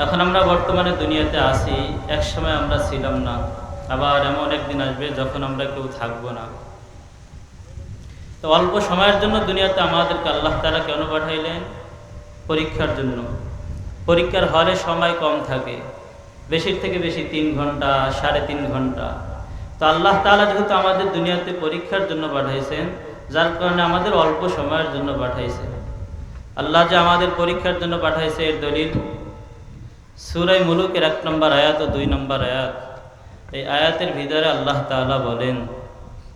এখন আমরা বর্তমানে দুনিয়াতে আছি, এক সময় আমরা ছিলাম না, আবার এমন একদিন আসবে যখন আমরা কেউ থাকবো না। তো অল্প সময়ের জন্য দুনিয়াতে আমাদেরকে আল্লাহ তাআলা কেন পাঠাইলেন? পরীক্ষার জন্য। পরীক্ষার হলে সময় কম থাকে, বেশির থেকে বেশি 3 ঘন্টা, 3.5 ঘন্টা। তো আল্লাহ তাআলা যেহেতু আমাদের দুনিয়াতে পরীক্ষার জন্য পাঠাইছেন, যার কারণে আমাদের অল্প সময়ের জন্য পাঠাইছেন। আল্লাহ যে আমাদের পরীক্ষার জন্য পাঠাইছে এর দলিল সূরা মুলুকের 1 নম্বর আয়াত ও 2 নম্বর আয়াত। এই আয়াতের ভিতরে আল্লাহ তাআলা বলেন,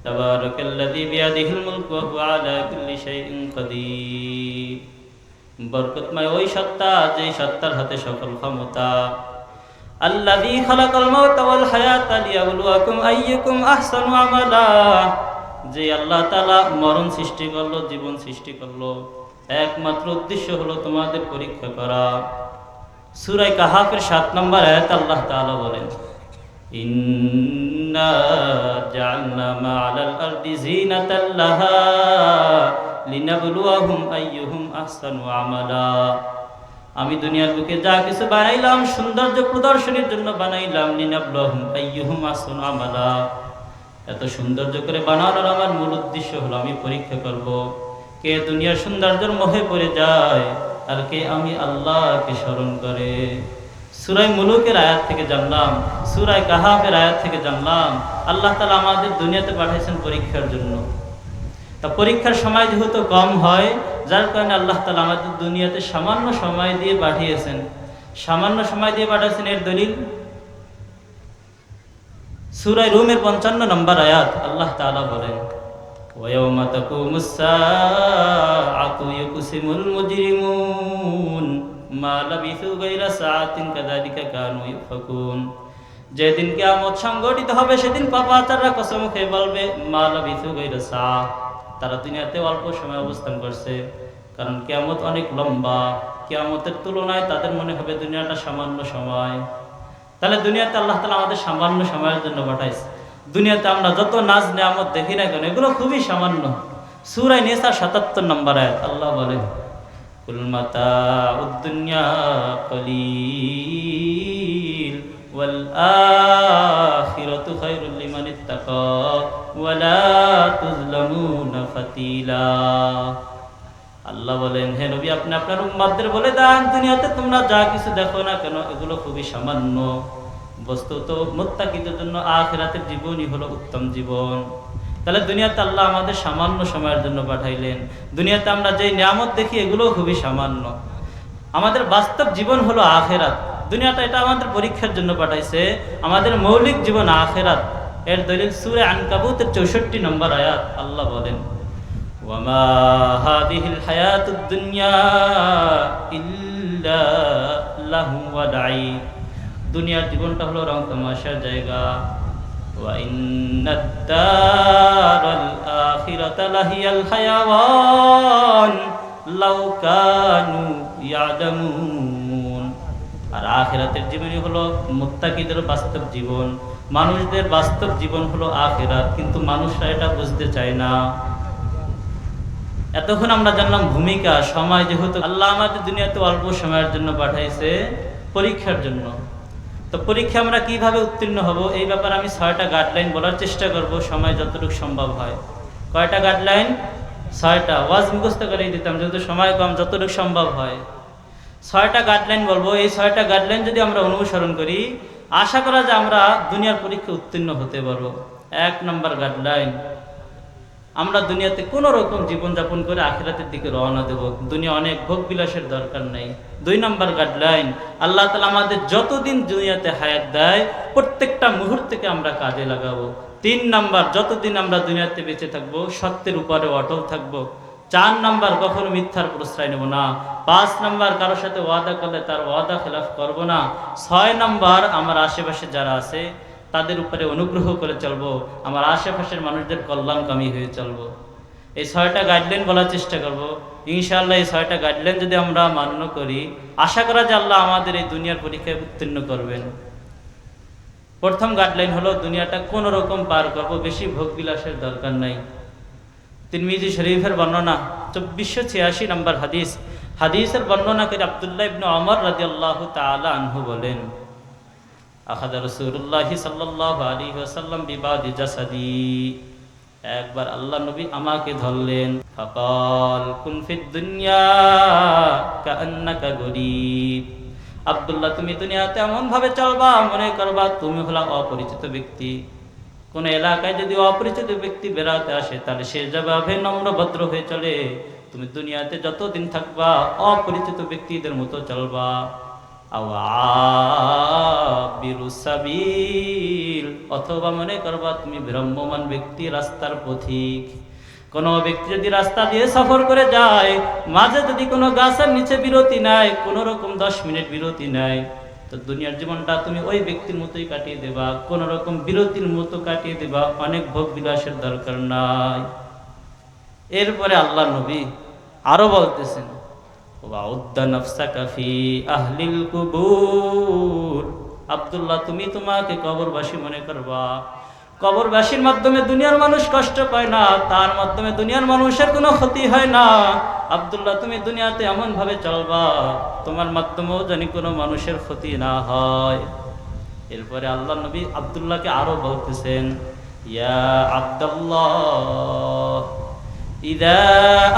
তাবারাকাল্লাযী বিয়াদিহিল মুলকু ওয়া হুয়া আলা কুল্লি শাইইন কাদির। বরকতময় ওই সত্তা, যেই সত্তার হাতে সকল ক্ষমতা। আল্লাযী খালাকাল মাউতা ওয়াল হায়াতা লিয়াবলুয়াকুম আইয়ুকুম আহসানু আমালা। যে আল্লাহ তাআলা মরণ সৃষ্টি করলো, জীবন সৃষ্টি করলো, একমাত্র উদ্দেশ্য হলো তোমাদের পরীক্ষা করা। সূরা কাহাফের 7 নম্বর আয়াতে আল্লাহ তাআলা বলেন, ইন্না জাআলনা মা'আল আরদি যিনাতাল লাহা লিনাবলুয়াহুম আইয়ুহুম আহসানু আমালা। আমি দুনিয়ার বুকে যা কিছু বানাইলাম সৌন্দর্য প্রদর্শনীর জন্য বানাইলাম, লিনাবলুয়াহুম আইয়ুহুম আহসানু আমালা। এত সৌন্দর্য করে বানানোর আমার মূল উদ্দেশ্য হলো আমি পরীক্ষা করব কে দুনিয়ার সৌন্দর্যের মোহে পড়ে যায় আর কে আমি আল্লাহকে স্মরণ করে। সূরা মুলুকের আয়াত থেকে জানলাম, সূরা কাহাফের আয়াত থেকে জানলাম আল্লাহ তাআলা আমাদের দুনিয়াতে পাঠিয়েছেন পরীক্ষার জন্য। তা পরীক্ষার সময় যেহেতু কম হয়, যার কারণে আল্লাহ তাআলা আমাদের দুনিয়াতে সামান্য সময় দিয়ে পাঠিয়েছেন। সামান্য সময় দিয়ে পাঠিয়েছেন এর দলিল সূরা রুমের 55 নম্বর আয়াত। আল্লাহ তাআলা বলেন, ওয়ায়াউমা তাকুমুস সাআতু ইয়াকসিমুল মুজরিমুন মা লাবিসু গায়রা সাআতিন কাযালিকা কানু ইউফাকুন। যেদিন কিয়ামত সংঘটিত হবে সেদিন পাপাচাররা কসম খেয়ে বলবে, মা লাবিসু গায়রা সাআ, তারা দুনিয়াতে অল্প সময় অবস্থান করছে। কারণ কিয়ামত অনেক লম্বা, কিয়ামতের তুলনায় তাদের মনে হবে দুনিয়াটা সামান্য সময়। তাহলে দুনিয়াতে আল্লাহ তাআলা আমাদের সামান্য সময়ের জন্য পাঠাইছে। দুনিয়াতে আমরা যত নাজ নিয়ামত দেখি না কেন, এগুলো খুবই সামান্য। সূরা নিসা 77 নম্বর আয়াত আল্লাহ বলেন, কুল মাতাউদ দুনিয়া কলিল ওয়াল আখিরাতু খায়রুল লিমান ইত্তাকা ওয়া লা তুযলামুনা ফাতিলা। আল্লাহ বলেন, হে নবী, আপনি আপনার উম্মতদের বলে দেন, দুনিয়াতে তোমরা যা কিছু দেখো না কেন এগুলো খুবই সামান্য। বস্তুত মুত্তাকিদের জন্য আখিরাতের জীবনই হলো উত্তম জীবন। তাহলে দুনিয়াতে আল্লাহ আমাদের সামান্য সময়ের জন্য পাঠাইলেন। দুনিয়াতে আমরা যেই নিয়ামত দেখি এগুলো খুবই সামান্য। আমাদের বাস্তব জীবন হলো আখিরাত। দুনিয়াটা এটা আমাদের পরীক্ষার জন্য পাঠাইছে। আমাদের মৌলিক জীবন আখিরাত। এর দলিল সূরা আনকাবুতের 64 নম্বর আয়াত আল্লাহ বলেন, ওয়ামা হাদিহিল হায়াতুদ দুনিয়া ইল্লা লাহু ওয়া লাইব। দুনিয়ার জীবনটা হলো রং তামাশার জায়গা। ওয়া ইন্নাদ দারাল আখিরাতা লাহিয়াল হায়াওয়ান লাউ কানু ইয়ালামুন। আর আখিরাতের জীবনই হলো মুত্তাকিদের বাস্তব জীবন। মানুষদের বাস্তব জীবন হলো আখিরাত, কিন্তু মানুষরা এটা বুঝতে চায় না। এতক্ষণ আমরা জানলাম ভূমিকা, সময় যেহেতু আল্লাহ আমাদের দুনিয়াতে অল্প সময়ের জন্য পাঠাইছে পরীক্ষার জন্য। তো পরীক্ষা আমরা কিভাবে উত্তীর্ণ হব এই ব্যাপারে আমি 6টা গাইডলাইন বলার চেষ্টা করব, সময় যতটুকু সম্ভব হয়। কয়টা গাইডলাইন? 6টা। ওয়াজ মুখস্থ করে দিতাম, যেহেতু সময় কম, যতটুকু সম্ভব হয় 6টা গাইডলাইন বলবো। এই 6টা গাইডলাইন যদি আমরা অনুসরণ করি, আশা করা যায় আমরা দুনিয়ার পরীক্ষা উত্তীর্ণ হতে পারবো। 1 নম্বর গাইডলাইন, আমরা দুনিয়াতে কোনো রকম জীবনযাপন করে আখিরাতের দিকে রওনা দেব। দুনিয়া অনেক ভোগ বিলাসের দরকার নেই। 2 নম্বর গাইডলাইন, আল্লাহ তাআলা আমাদের যতদিন দুনিয়াতে হায়াত দেয় প্রত্যেকটা মুহূর্তকে আমরা কাজে লাগাবো। 3 নম্বর, যতদিন আমরা দুনিয়াতে বেঁচে থাকবো সত্যের উপরে অটল থাকবো। 4 নম্বর, কখনো মিথ্যার প্রশ্রয় নেব না। 5 নম্বর, কারোর সাথে ওয়াদা করলে তার ওয়াদা খেলাফ করব না। 6 নম্বর, আমার আশেপাশে যারা আছে তাদের উপরে অনুগ্রহ করে চলবো, আমার আশেপাশের মানুষদের কল্যাণকামী হয়ে চলবো। এই 6টা গাইডলাইন বলার চেষ্টা করব। ইনশাআল্লাহ এই 6টা গাইডলাইন যদি আমরা মান্য করি, আশা করা যায় আল্লাহ আমাদের এই দুনিয়ার পরীক্ষায় উত্তীর্ণ করবেন। প্রথম গাইডলাইন হলো দুনিয়াটা কোনো রকম পার করব, বেশি ভোগ বিলাসের দরকার নাই। তিরমিজি শরীফের বর্ণনা 2486 নম্বর হাদিস, হাদিসের বর্ণনাকারী আব্দুল্লাহ ইবনে ওমর রাদিয়াল্লাহু তাআলা আনহু বলেন, আখাযা রাসূলুল্লাহ সাল্লাল্লাহু আলাইহি ওয়াসাল্লাম বিবাদি জাসাদি, একবার আল্লাহ নবী আমাকে ধরলেন, ফাকাল কুন ফিদ দুনিয়া কাআন্নাকা গরীব। আব্দুল্লাহ, তুমি দুনিয়াতে এমন ভাবে চলবা মনে করবা তুমি হলা অপরিচিত ব্যক্তি। কোন এলাকায় যদি অপরিচিত ব্যক্তি বেড়াতে আসে তাহলে সে যেভাবে নম্র ভদ্র হয়ে চলে, তুমি দুনিয়াতে যতদিন থাকবা অপরিচিত ব্যক্তিদের মতো চলবা। অথবা মনে করবা তুমি ভ্রাম্যমান ব্যক্তি, রাস্তার পথিক। কোনো ব্যক্তি যদি রাস্তা দিয়ে সফর করে যায়, মাঝে যদি কোনো গাছের নিচে বিরতি নেয়, কোনো রকম 10 মিনিট বিরতি নেয়, তো দুনিয়ার জীবনটা তুমি ওই ব্যক্তির মতোই কাটিয়ে দেবা, কোন রকম বিরতির মতো কাটিয়ে দেবা, অনেক ভোগ বিলাসের দরকার নাই। এরপরে আল্লাহ নবী আরো বলতেছেন, আহলিল কুবুর, আব্দুল্লাহ তুমি তোমাকে কবরবাসী মনে করবা। কবরবাসীর মাধ্যমে দুনিয়ার মানুষ কষ্ট পায় না, তার মাধ্যমে দুনিয়ার মানুষের কোনো ক্ষতি হয় না। আব্দুল্লাহ তুমি দুনিয়াতে এমন ভাবে চলবা তোমার মাধ্যমেও জানি কোনো মানুষের ক্ষতি না হয়। এরপরে আল্লাহ নবী আব্দুল্লাহকে আরো বলতেছেন, ইয়া আব্দুল্লাহ ইদা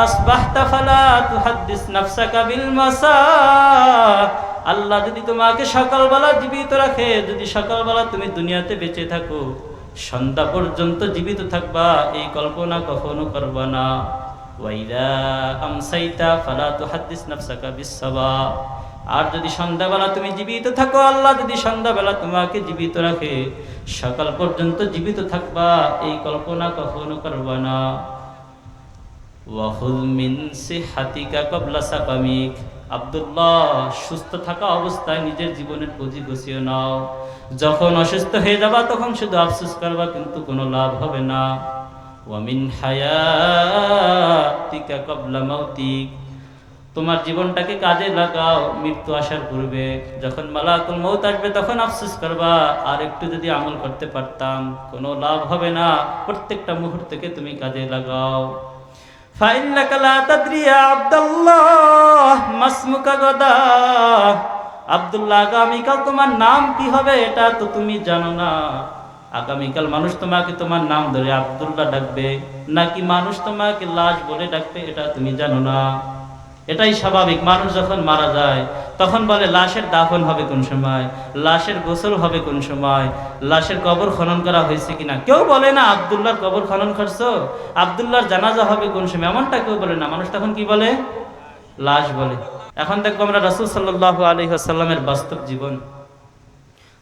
আসবাহতা ফালা তুহাদ্দিস নাফসাকা বিল মাসা। আল্লাহ যদি তোমাকে সকালবেলা জীবিত রাখে, যদি সকালবেলা তুমি দুনিয়াতে বেঁচে থাকো, সন্ধ্যা পর্যন্ত জীবিত থাকবা এই কল্পনা কখনো করবা না। ওয়াইদা আমসাইতা ফালা তুহাদ্দিস নাফসাকা বিস সাবা। আর যদি সন্ধ্যাবেলা তুমি জীবিত থাকো, আল্লাহ যদি সন্ধ্যাবেলা তোমাকে জীবিত রাখে, সকাল পর্যন্ত জীবিত থাকবা এই কল্পনা কখনো করবা না। ওয়াহুল মিন সিহাতিকা ক্বাবলা সাকামিক। আব্দুল্লাহ সুস্থ থাকা অবস্থায় নিজের জীবনের পুঁজি গুছিয়ে নাও। যখন অসুস্থ হয়ে যাবা তখন শুধু আফসোস করবা, কিন্তু কোনো লাভ হবে না। ওয়া মিন হায়াতিকা ক্বাবলা মাউতিক। তোমার জীবনটাকে কাজে লাগাও মৃত্যু আসার পূর্বে। যখন মালাকুল মউত আসবে তখন আফসোস করবা, আর একটু যদি আমল করতে পারতাম। কোনো লাভ হবে না, প্রত্যেকটা মুহূর্তকে তুমি কাজে লাগাও। ফাইন্নাকা লা তাদরি ইয়া আব্দুল্লাহ মাসমুকা গাদা। আব্দুল্লাহ, আগামীকাল তোমার নাম কি হবে এটা তো তুমি জানো না। আগামীকাল মানুষ তোমাকে তোমার নাম ধরে আব্দুল্লাহ ডাকবে, নাকি মানুষ তোমাকে লাশ বলে ডাকবে এটা তুমি জানো না। এটাই স্বাভাবিক। মানুষ যখন মারা যায় তখন বলে লাশের দাফন হবে কোন সময়, লাশের গোসল হবে কোন সময়, লাশের কবর খনন করা হয়েছে কিনা। কেউ বলে না আব্দুল্লাহর কবর খনন করছো, আব্দুল্লাহর জানাজা হবে কোন সময়, এমনটা কেউ বলে না। মানুষ তখন কি বলে? লাশ বলে। এখন দেখবো আমরা রাসূল সাল্লাল্লাহু আলাইহি ওয়াসাল্লামের বাস্তব জীবন।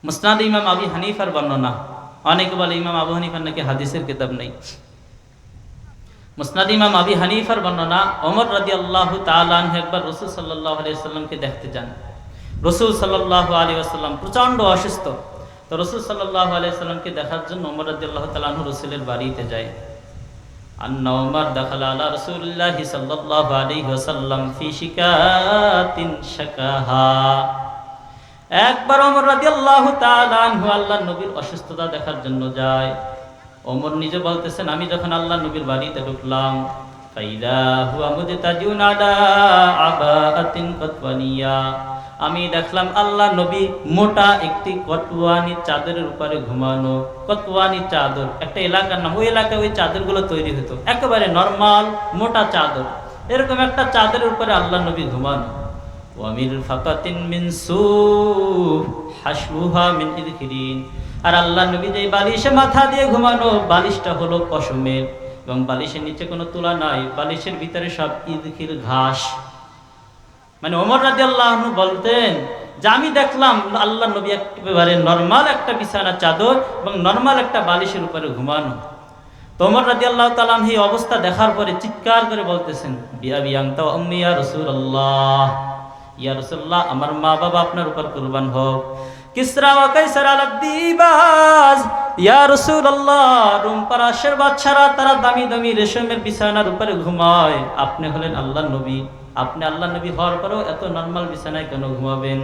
মুসনাদ ইমাম আবু হানিফার বর্ণনা। অনেকে বলে ইমাম আবু হানিফার নাকি হাদিসের কিতাব নেই। মুসনাদ ইমাম আবি হানিফার বর্ণনা, ওমর রাদিয়াল্লাহু তাআলা আনহু একবার রাসূল সাল্লাল্লাহু আলাইহি ওয়াসাল্লামকে দেখতে যান। রাসূল সাল্লাল্লাহু আলাইহি ওয়াসাল্লাম প্রচন্ড অসুস্থ। তো রাসূল সাল্লাল্লাহু আলাইহি ওয়াসাল্লামকে দেখার জন্য ওমর রাদিয়াল্লাহু তাআলা আনহু রাসূলের বাড়িতে যায়। আন্না ওমর দাখালা আলা রাসূলিল্লাহি সাল্লাল্লাহু আলাইহি ওয়াসাল্লাম ফি শিকাতিন শাকাহা। একবার ওমর রাদিয়াল্লাহু তাআলা আনহু আল্লাহর নবীর অসুস্থতা দেখার জন্য যায়। ওমর নিজে বলতেছেন, আমি যখন আল্লাহ নবীর বাড়িতে ঢুকলাম, ফাইদা হুয়া মুজতাজিউন আলা আবাআতিন কতওয়ানিয়া। আমি দেখলাম আল্লাহ নবী মোটা একটি কতওয়ানি চাদরের উপরে ঘুমানো। কতওয়ানি চাদর একটা এলাকার নাম, ওই এলাকায় ওই চাদরগুলো তৈরি হতো, একেবারে নরমাল মোটা চাদর। এরকম একটা চাদরের উপরে আল্লাহ নবী ঘুমানো। ওয়া মিরফাকাতিন মিন সুফ হাশবুহা মিন ইদখিরিন। আর আল্লাহ নবী যে বালিশে মাথা দিয়ে ঘুমানো, বালিশটা হলো পশমের, এবং বালিশের নিচে কোনো তুলা নাই, বালিশের ভিতরে সব ইদখির ঘাস। মানে ওমর রাদিয়াল্লাহু আনহু বলতেন যে আমি দেখলাম আল্লাহ নবী একেবারে নরমাল একটা বিছানা চাদর এবং নরমাল একটা বালিশের উপরে ঘুমানো। তো ওমর রাদিয়াল্লাহু তাআলা আনহু এই অবস্থা দেখার পরে চিৎকার করে বলতেছেন, বিআবি আনতা ওয়া উম্মি ইয়া রাসূলুল্লাহ, ইয়া রাসূলুল্লাহ আমার মা বাবা আপনার উপর কুরবান হোক। কিসরা ওয়া কাইসার আলাদ দিবাজ, ইয়া রাসূলুল্লাহ রোম পারস্যের বাদশারা তারা দামি দামি রেশমের বিছানার উপরে ঘুমায়, আপনি হলেন আল্লাহর নবী, আপনি আল্লাহ নবী হওয়ার পরেও এত নরমাল বিছানায় কেন ঘুমাবেন?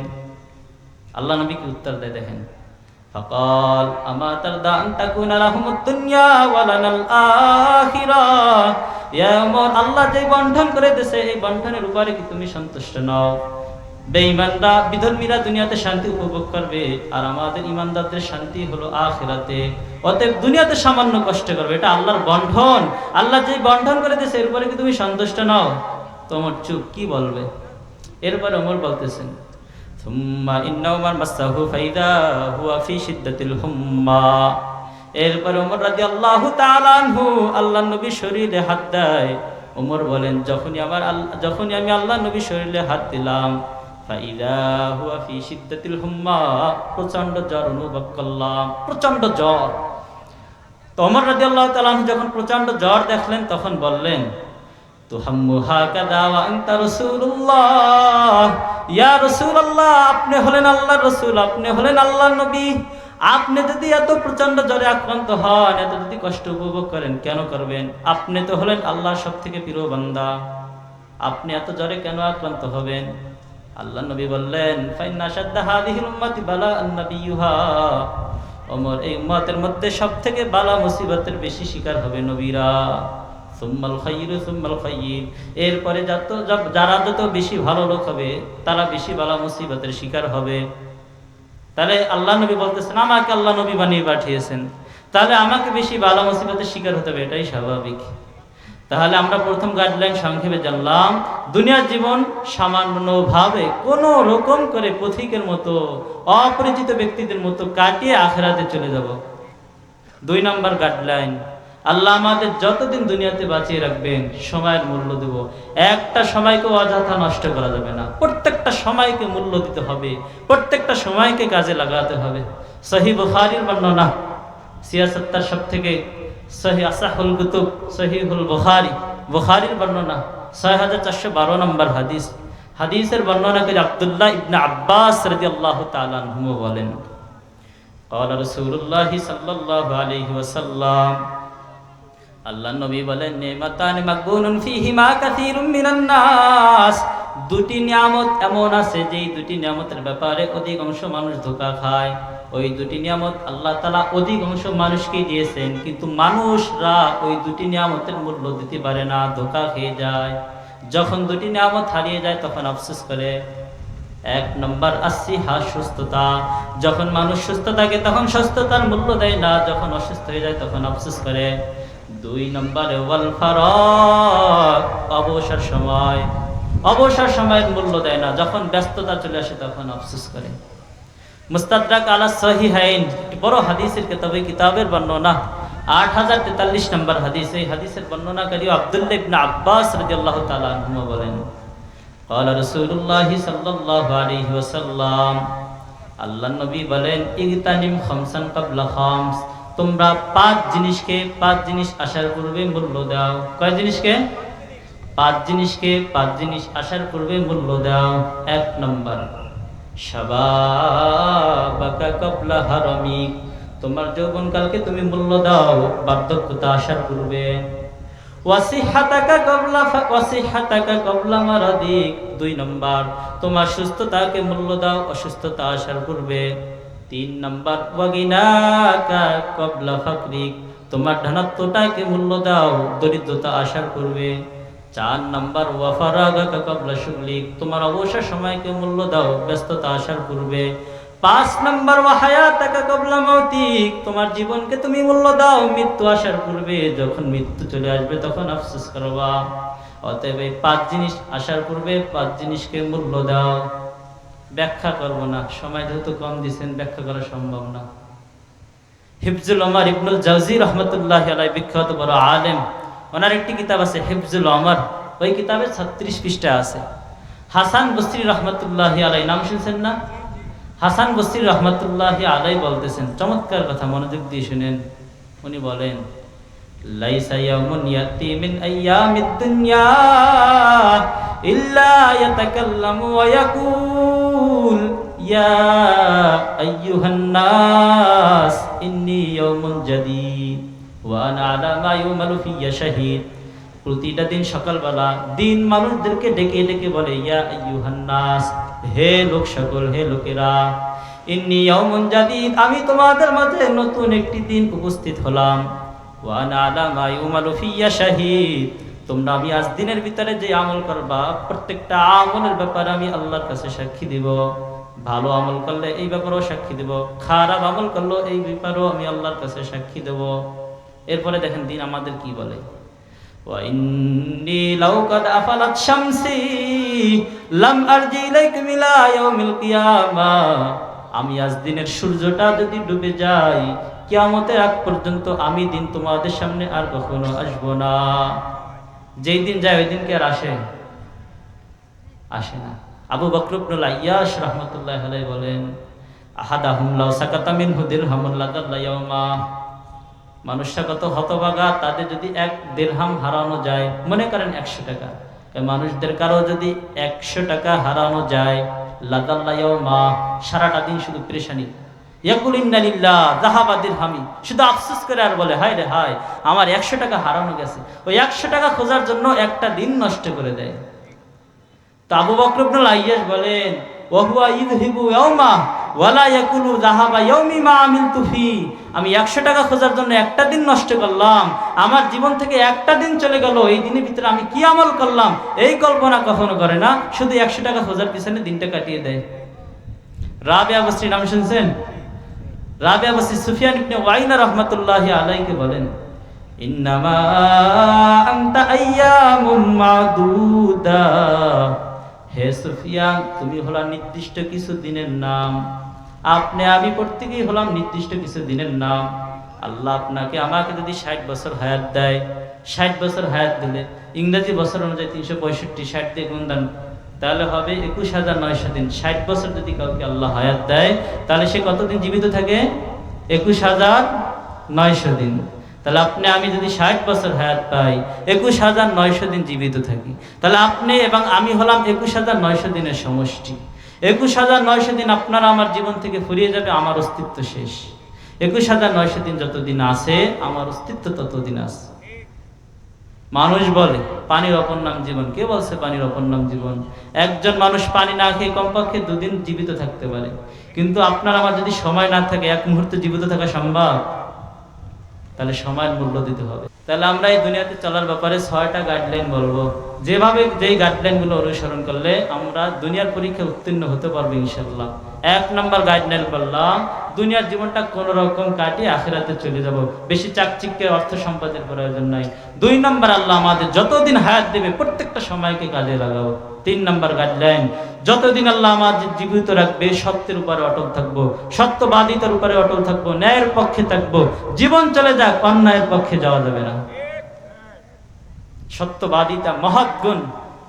আল্লাহ নবী কি উত্তর দেয় দেখেন, ফাকাল আমা তারদা আন তাকুনা লাহুমুদ দুনিয়া ওয়া লানাল আখিরাহ। ইয়া ওমর, আল্লাহ যে বন্টন করে দিয়েছে এই বন্টনের উপরে কি তুমি সন্তুষ্ট নও? বেঈমানরা বিধর্মীরা দুনিয়াতে শান্তি উপভোগ করবে, আর আমাদের ইমানদারদের শান্তি হলো আখিরাতে। অতএব দুনিয়াতে সামান্য কষ্ট করবে, এটা আল্লাহর বন্ধন। আল্লাহ যে বন্ধন করে দিয়েছে এর উপরে কি তুমি সন্তুষ্ট নও? তোমার চুপ, কি বলবে? এরপরে ওমর বলতেছেন, সুম্মা ইন্না উমার মাসাহু ফাইদা হুয়া ফি শিদ্দাতিল হুম্মা। এরপরে ওমর রাদিয়াল্লাহু তাআলা আনহু আল্লাহর নবীর শরীরে হাত দেয়। ওমর বলেন, যখনই আমি আল্লাহর নবীর শরীরে হাত দিলাম, ফাইদা হুয়া ফি শিদ্দাতিল হুম্মা, প্রচন্ড জ্বর অনুভব করলাম, প্রচন্ড জ্বর। তো ওমর রাদিয়াল্লাহু তাআলা আনহু যখন প্রচন্ড জ্বর দেখলেন তখন বললেন, তুহাম্মু হাকাদা ওয়া আনতা রাসূলুল্লাহ। ইয়া রাসূলুল্লাহ, আপনি হলেন আল্লাহর রাসূল, আপনি হলেন আল্লাহর নবী। আপনি যদি এত প্রচন্ড জ্বরে আক্রান্ত হন, এত যদি কষ্ট উপভোগ করেন, কেন করবেন? আপনি তো হলেন আল্লাহর সবথেকে প্রিয় বান্দা, আপনি এত জ্বরে কেন আক্রান্ত হবেন? আল্লাহর নবী বললেন, ফাইন্না শাদ্দা হাযিহিল উম্মতি বালা'আন নাবিয়্যুহা। ওমর, এই উম্মতের মধ্যে সবথেকে বালা মুসিবতের বেশি শিকার হবে নবীরা। সুম্মাল খায়রু সুম্মাল খায়র, এরপরে যারা যত বেশি ভালো লোক হবে তারা বেশি বালা মুসিবতের শিকার হবে। তাহলে আল্লাহ নবী বলতেছেন, আমাকে আল্লাহ নবী বানিয়ে পাঠিয়েছেন, তাহলে আমাকে বেশি বালা মুসিবতের শিকার হতে হবে, এটাই স্বাভাবিক। তাহলে আমরা প্রথম গাইডলাইন সংক্ষেপে জানলাম, দুনিয়ার জীবন সামান্যভাবে কোনো রকম করে পথিকের মতো, অপরিচিত ব্যক্তিদের মতো কাটিয়ে আখিরাতে চলে যাব। 2 নম্বর গাইডলাইন, আল্লাহ আমাদের যতদিন দুনিয়াতে বাঁচিয়ে রাখবেন সময়ের মূল্য দেব। একটা সময়কে অযথা নষ্ট করা যাবে না, প্রত্যেকটা সময়কে মূল্য দিতে হবে, প্রত্যেকটা সময়কে কাজে লাগাতে হবে। সহিহ বুখারীর বর্ণনা, সিয়াসত্তার সবথেকে সহিহ আসাহুল কুতুব সহিহুল বুখারী, বুখারীর বর্ণনা 6412 নম্বর হাদিস। হাদিসের বর্ণনাকারী আব্দুল্লাহ ইবনে আব্বাস রাদিয়াল্লাহু তাআলা আনহু বলেন, ক্বালা রাসূলুল্লাহি সাল্লাল্লাহু আলাইহি ওয়াসাল্লাম, আল্লাহ নবী বলেন, নেমাতান মাগবুনুন ফীহিমা কাসীরুম মিনান নাস। 2টি নিয়ামত এমন আছে যেই 2টি নিয়ামতের ব্যাপারে অধিকাংশ মানুষ ধোঁকা খায়। ওই 2টি নিয়ামত আল্লাহ তাআলা অধিকাংশ মানুষকে দিয়েছেন, কিন্তু মানুষরা ওই 2টি নিয়ামতের মূল্য দিতে পারে না, ধোঁকা খেয়ে যায়। যখন 2টি নিয়ামত হারিয়ে যায় তখন আফসোস করে। 1 নম্বর আসিহা, সুস্থতা। যখন মানুষ সুস্থ থাকে তখন সুস্থতার মূল্য দেয় না, যখন অসুস্থ হয়ে যায় তখন আফসোস করে। 2 নম্বরে ওয়াল ফারাগ, অবসর সময়। অবসর সময়ের মূল্য দেয় না, যখন ব্যস্ততা চলে আসে তখন আফসোস করে। মুস্তাদরাক আলা সহিহাইন, বড় হাদিসের কিতাবের বর্ণনা 8043 নম্বর হাদিস। এই হাদিসের বর্ণনাকারী আব্দুল্লাহ ইবনে আব্বাস রাদিয়াল্লাহু তাআলা আনহু বলেন, ক্বালা রাসূলুল্লাহি সাল্লাল্লাহু আলাইহি ওয়াসাল্লাম, আল্লাহর নবী বলেন, ইগতানিম খামসান ক্বাবলা খামস। তোমরা 5 জিনিসকে 5 জিনিস আসার পূর্বে মূল্য দাও। কয় জিনিসকে? 5 জিনিসকে 5 জিনিস আসার পূর্বে মূল্য দাও। 1 নম্বর, শাবাবাকা ক্বাবলা হারামিক। তোমার যৌবনকালকে তুমি মূল্য দাও বার্ধক্যতা আসার পূর্বে। ওয়াসিহাতাকা ক্বাবলা মারাদিক। 2 নম্বর, তোমার সুস্থতাকে মূল্য দাও অসুস্থতা আসার পূর্বে। 3 নম্বর, ওয়াগিনাকা ক্বাবলা ফাকরিক। তোমার ধনত্বটাকে মূল্য দাও দরিদ্রতা আসার পূর্বে। 4 নম্বর, ওয়াফারাগাকা ক্বাবলা শুগলিক। তোমার অবসর সময়কে মূল্য দাও ব্যস্ততা আসার পূর্বে। 5 নম্বর, ওয়াহায়াতাকা ক্বাবলা মাউতিক। তোমার জীবনকে তুমি মূল্য দাও মৃত্যু আসার পূর্বে। যখন মৃত্যু চলে আসবে তখন আফসোস করবা। অতএব এই 5 জিনিস আসার পূর্বে 5 জিনিসকে মূল্য দাও। ব্যাখ্যা করব না, সময় যেহেতু কম দিয়েছেন ব্যাখ্যা করা সম্ভব না। হিফজুল ওমর ইবনুল জাওজি রাহমাতুল্লাহি আলাইহি, বিখ্যাত বড় আলেম, ওনার একটি কিতাব আছে হিফজুল ওমর। ওই কিতাবে 36 পৃষ্ঠা আছে। হাসান বসরি রাহমাতুল্লাহি আলাইহি, নাম শুনছেন না? হাসান বসরি রাহমাতুল্লাহি আলাইহি বলতেছেন, চমৎকার কথা, মনোযোগ দিয়ে শুনেন। উনি বলেন, লাইসা ইয়াউমুন ইয়াতি মিন আইয়ামিদ দুনিয়া ইল্লা ইয়াতাকাল্লামু ওয়া ইয়াকুল ইয়া আইয়ুহান নাস ইন্নী ইয়াউমুন জাদীদ ওয়া আনা আলা মা ইউমালু ফিয়া শাহীদ। প্রতিটা দিন সকালবেলা দিন মানুষদেরকে ডেকে ডেকে বলে, ইয়া আইয়ুহান নাস, হে লোক সকল, হে লোকেরা, ইন্নী ইয়াউমুন জাদীদ, আমি তোমাদের মাঝে নতুন একটি দিন উপস্থিত হলাম। ওয়া আনা আলা মা ইউমালু ফিয়া শাহীদ, তোমরা আমি আজ দিনের ভিতরে যে আমল করবা প্রত্যেকটা আমলের ব্যাপারে আমি আল্লাহর কাছে সাক্ষী দিব। ভালো আমল করলে এই ব্যাপারেও সাক্ষী দেব, খারাপ আমল করলেও এই ব্যাপারেও আমি আল্লাহর কাছে সাক্ষী দেব। এরপরে দেখেন দিন আমাদের কি বলে, وإني لو قد أفلت شمسي لم أرجع إليكم إلى يوم القيامة। আমি আজ দিনের সূর্যটা যদি ডুবে যায় কিয়ামতের আগ পর্যন্ত আমি দিন তোমাদের সামনে আর কখনো আসবো না। যেই দিন যায় ওই দিন কি আর আসে না। আবু বকর ইবনুল আইয়াশ রাহমাতুল্লাহি আলাইহি বলেন, আহাদাহুম লাউ সাকাতা মিনহু দিরহামুন লাদাল্লা ইয়াওমা। মানুষটা কত হতভাগা, তাদের যদি এক দিরহাম হারানো যায়, মনে করেন 100 টাকা, মানুষদের কারো যদি 100 টাকা হারানো যায়, লাদাল্লা ইয়াওমা, সারাটা দিন শুধু পেরেশানি। ইয়াকুল ইন্না লিল্লাহ যাহাবা দিরহামি, শুধু আফসোস করে আর বলে হায় রে হায় আমার 100 টাকা হারানো গেছে। ওই 100 টাকা খোঁজার জন্য একটা দিন নষ্ট করে দেয়। তো আবু বকর ইবনুল আইয়াশ বলেন, ওয়া হুয়া ইযহিবু ইয়াওমা ওয়ালা ইয়াকুলু যাহাবা ইয়াউমি মা আমিলতু ফি। আমি 100 টাকা খোঁজার জন্য একটা দিন নষ্ট করলাম, আমার জীবন থেকে একটা দিন চলে গেল, এই দিনের ভিতরে আমি কি আমল করলাম এই কল্পনা কখনো করে না, শুধু 100 টাকা খোঁজার পিছনে দিনটা কাটিয়ে দেয়। রাবিয়া বসরি নাম শুনছেন? রাবিয়া বসরি সুফিয়ান ইবনে ওয়াইনা রাহমাতুল্লাহি আলাইহি বলেন, ইন্নামা আনতা আইয়ামুম মাদুদা। হে সুফিয়ান, তুমি হলা নির্দিষ্ট কিছু দিনের নাম, আপনি আমি প্রত্যেকেই হলাম নির্দিষ্ট কিছু দিনের নাম। আল্লাহ আপনাকে আমাকে যদি 60 বছর হায়াত দেয়, 60 বছর হায়াত দিলে ইংরেজি বছর অনুযায়ী 365, 60 দিয়ে গুণ দেন, তাহলে হবে 21,900 দিন। 60 বছর যদি কাউকে আল্লাহ হায়াত দেয় তাহলে সে কতদিন জীবিত থাকে? 21,900 দিন। তাহলে আপনি আমি যদি 60 বছর হায়াত পাই, 21,900 দিন জীবিত থাকি, তাহলে আপনি এবং আমি হলাম 21,900 দিনের সমষ্টি। 21,900 দিন আপনার আমার জীবন থেকে ফুরিয়ে যাবে, আমার অস্তিত্ব শেষ। 21,900 দিন যতদিন আছে আমার অস্তিত্ব ততদিন আছে। মানুষ বলে পানির অপর নাম জীবন। কে বলছে পানির অপর নাম জীবন? একজন মানুষ পানি না খেয়ে কমপক্ষে 2 দিন জীবিত থাকতে পারে, কিন্তু আপনার আমার যদি সময় না থাকে 1 মুহূর্ত জীবিত থাকা সম্ভব? তাহলে সময়ের মূল্য দিতে হবে। তাহলে আমরা এই দুনিয়াতে চলার ব্যাপারে 6টা গাইডলাইন বলবো, যেভাবে যেই গাইডলাইনগুলো অনুসরণ করলে আমরা দুনিয়ার পরীক্ষায় উত্তীর্ণ হতে পারবো ইনশাআল্লাহ। 1 নম্বর গাইডলাইন বললাম, দুনিয়ার জীবনটা কোন রকম কাটিয়ে আখিরাতে চলে যাব, বেশি চাকচিক্যের অর্থ সম্পদের প্রয়োজন নাই। 2 নম্বর, আল্লাহ আমাদের যতদিন হায়াত দেবে প্রত্যেকটা সময়কে কাজে লাগাবো। 3 নম্বর গাইডলাইন, যতদিন আল্লাহ আমাদের জীবিত রাখবে সত্যের উপরে অটল থাকবো, সত্যবাদিতার উপরে অটল থাকবো, ন্যায়ের পক্ষে থাকবো। জীবন চলে যাক, অন্যায়ের পক্ষে যাওয়া যাবে না। সত্যবাদিতা মহৎ গুণ,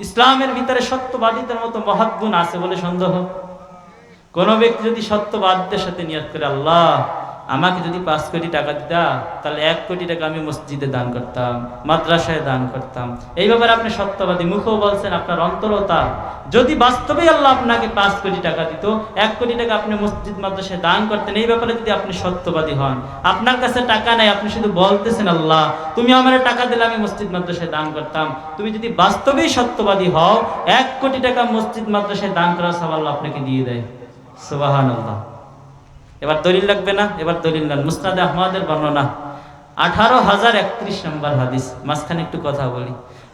ইসলামের ভিতরে সত্যবাদিতার মতো মহৎ গুণ আছে বলে সন্দেহ? কোন ব্যক্তি যদি সত্যবাদিতার সাথে নিয়ত করে, আল্লাহ আমাকে যদি 5 কোটি টাকা দিতা তাহলে 1 কোটি টাকা আমি মসজিদে দান করতাম, মাদ্রাসায় দান করতাম, এই ব্যাপারে আপনি সত্যবাদী, মুখেও বলছেন, আপনার অন্তরও তার। যদি বাস্তবে আল্লাহ আপনাকে 5 কোটি টাকা দিত, 1 কোটি টাকা আপনি মসজিদ মাদ্রাসায় দান করতেন, এই ব্যাপারে যদি আপনি সত্যবাদী হন, আপনার কাছে টাকা নাই, আপনি শুধু বলতেছেন আল্লাহ তুমি আমার টাকা দিলে আমি মসজিদ মাদ্রাসায় দান করতাম, তুমি যদি বাস্তবেই সত্যবাদী হও 1 কোটি টাকা মসজিদ মাদ্রাসায় দান করার সওয়াব আল্লাহ আপনাকে দিয়ে দেয়। সুবহানাল্লাহ। এবার দলিল লাগবে না? এবার দলিল নেন। মুসনাদে আহমদের বর্ণনা 18,031 নম্বর হাদিস। মাঝখানে একটু কথা বলি।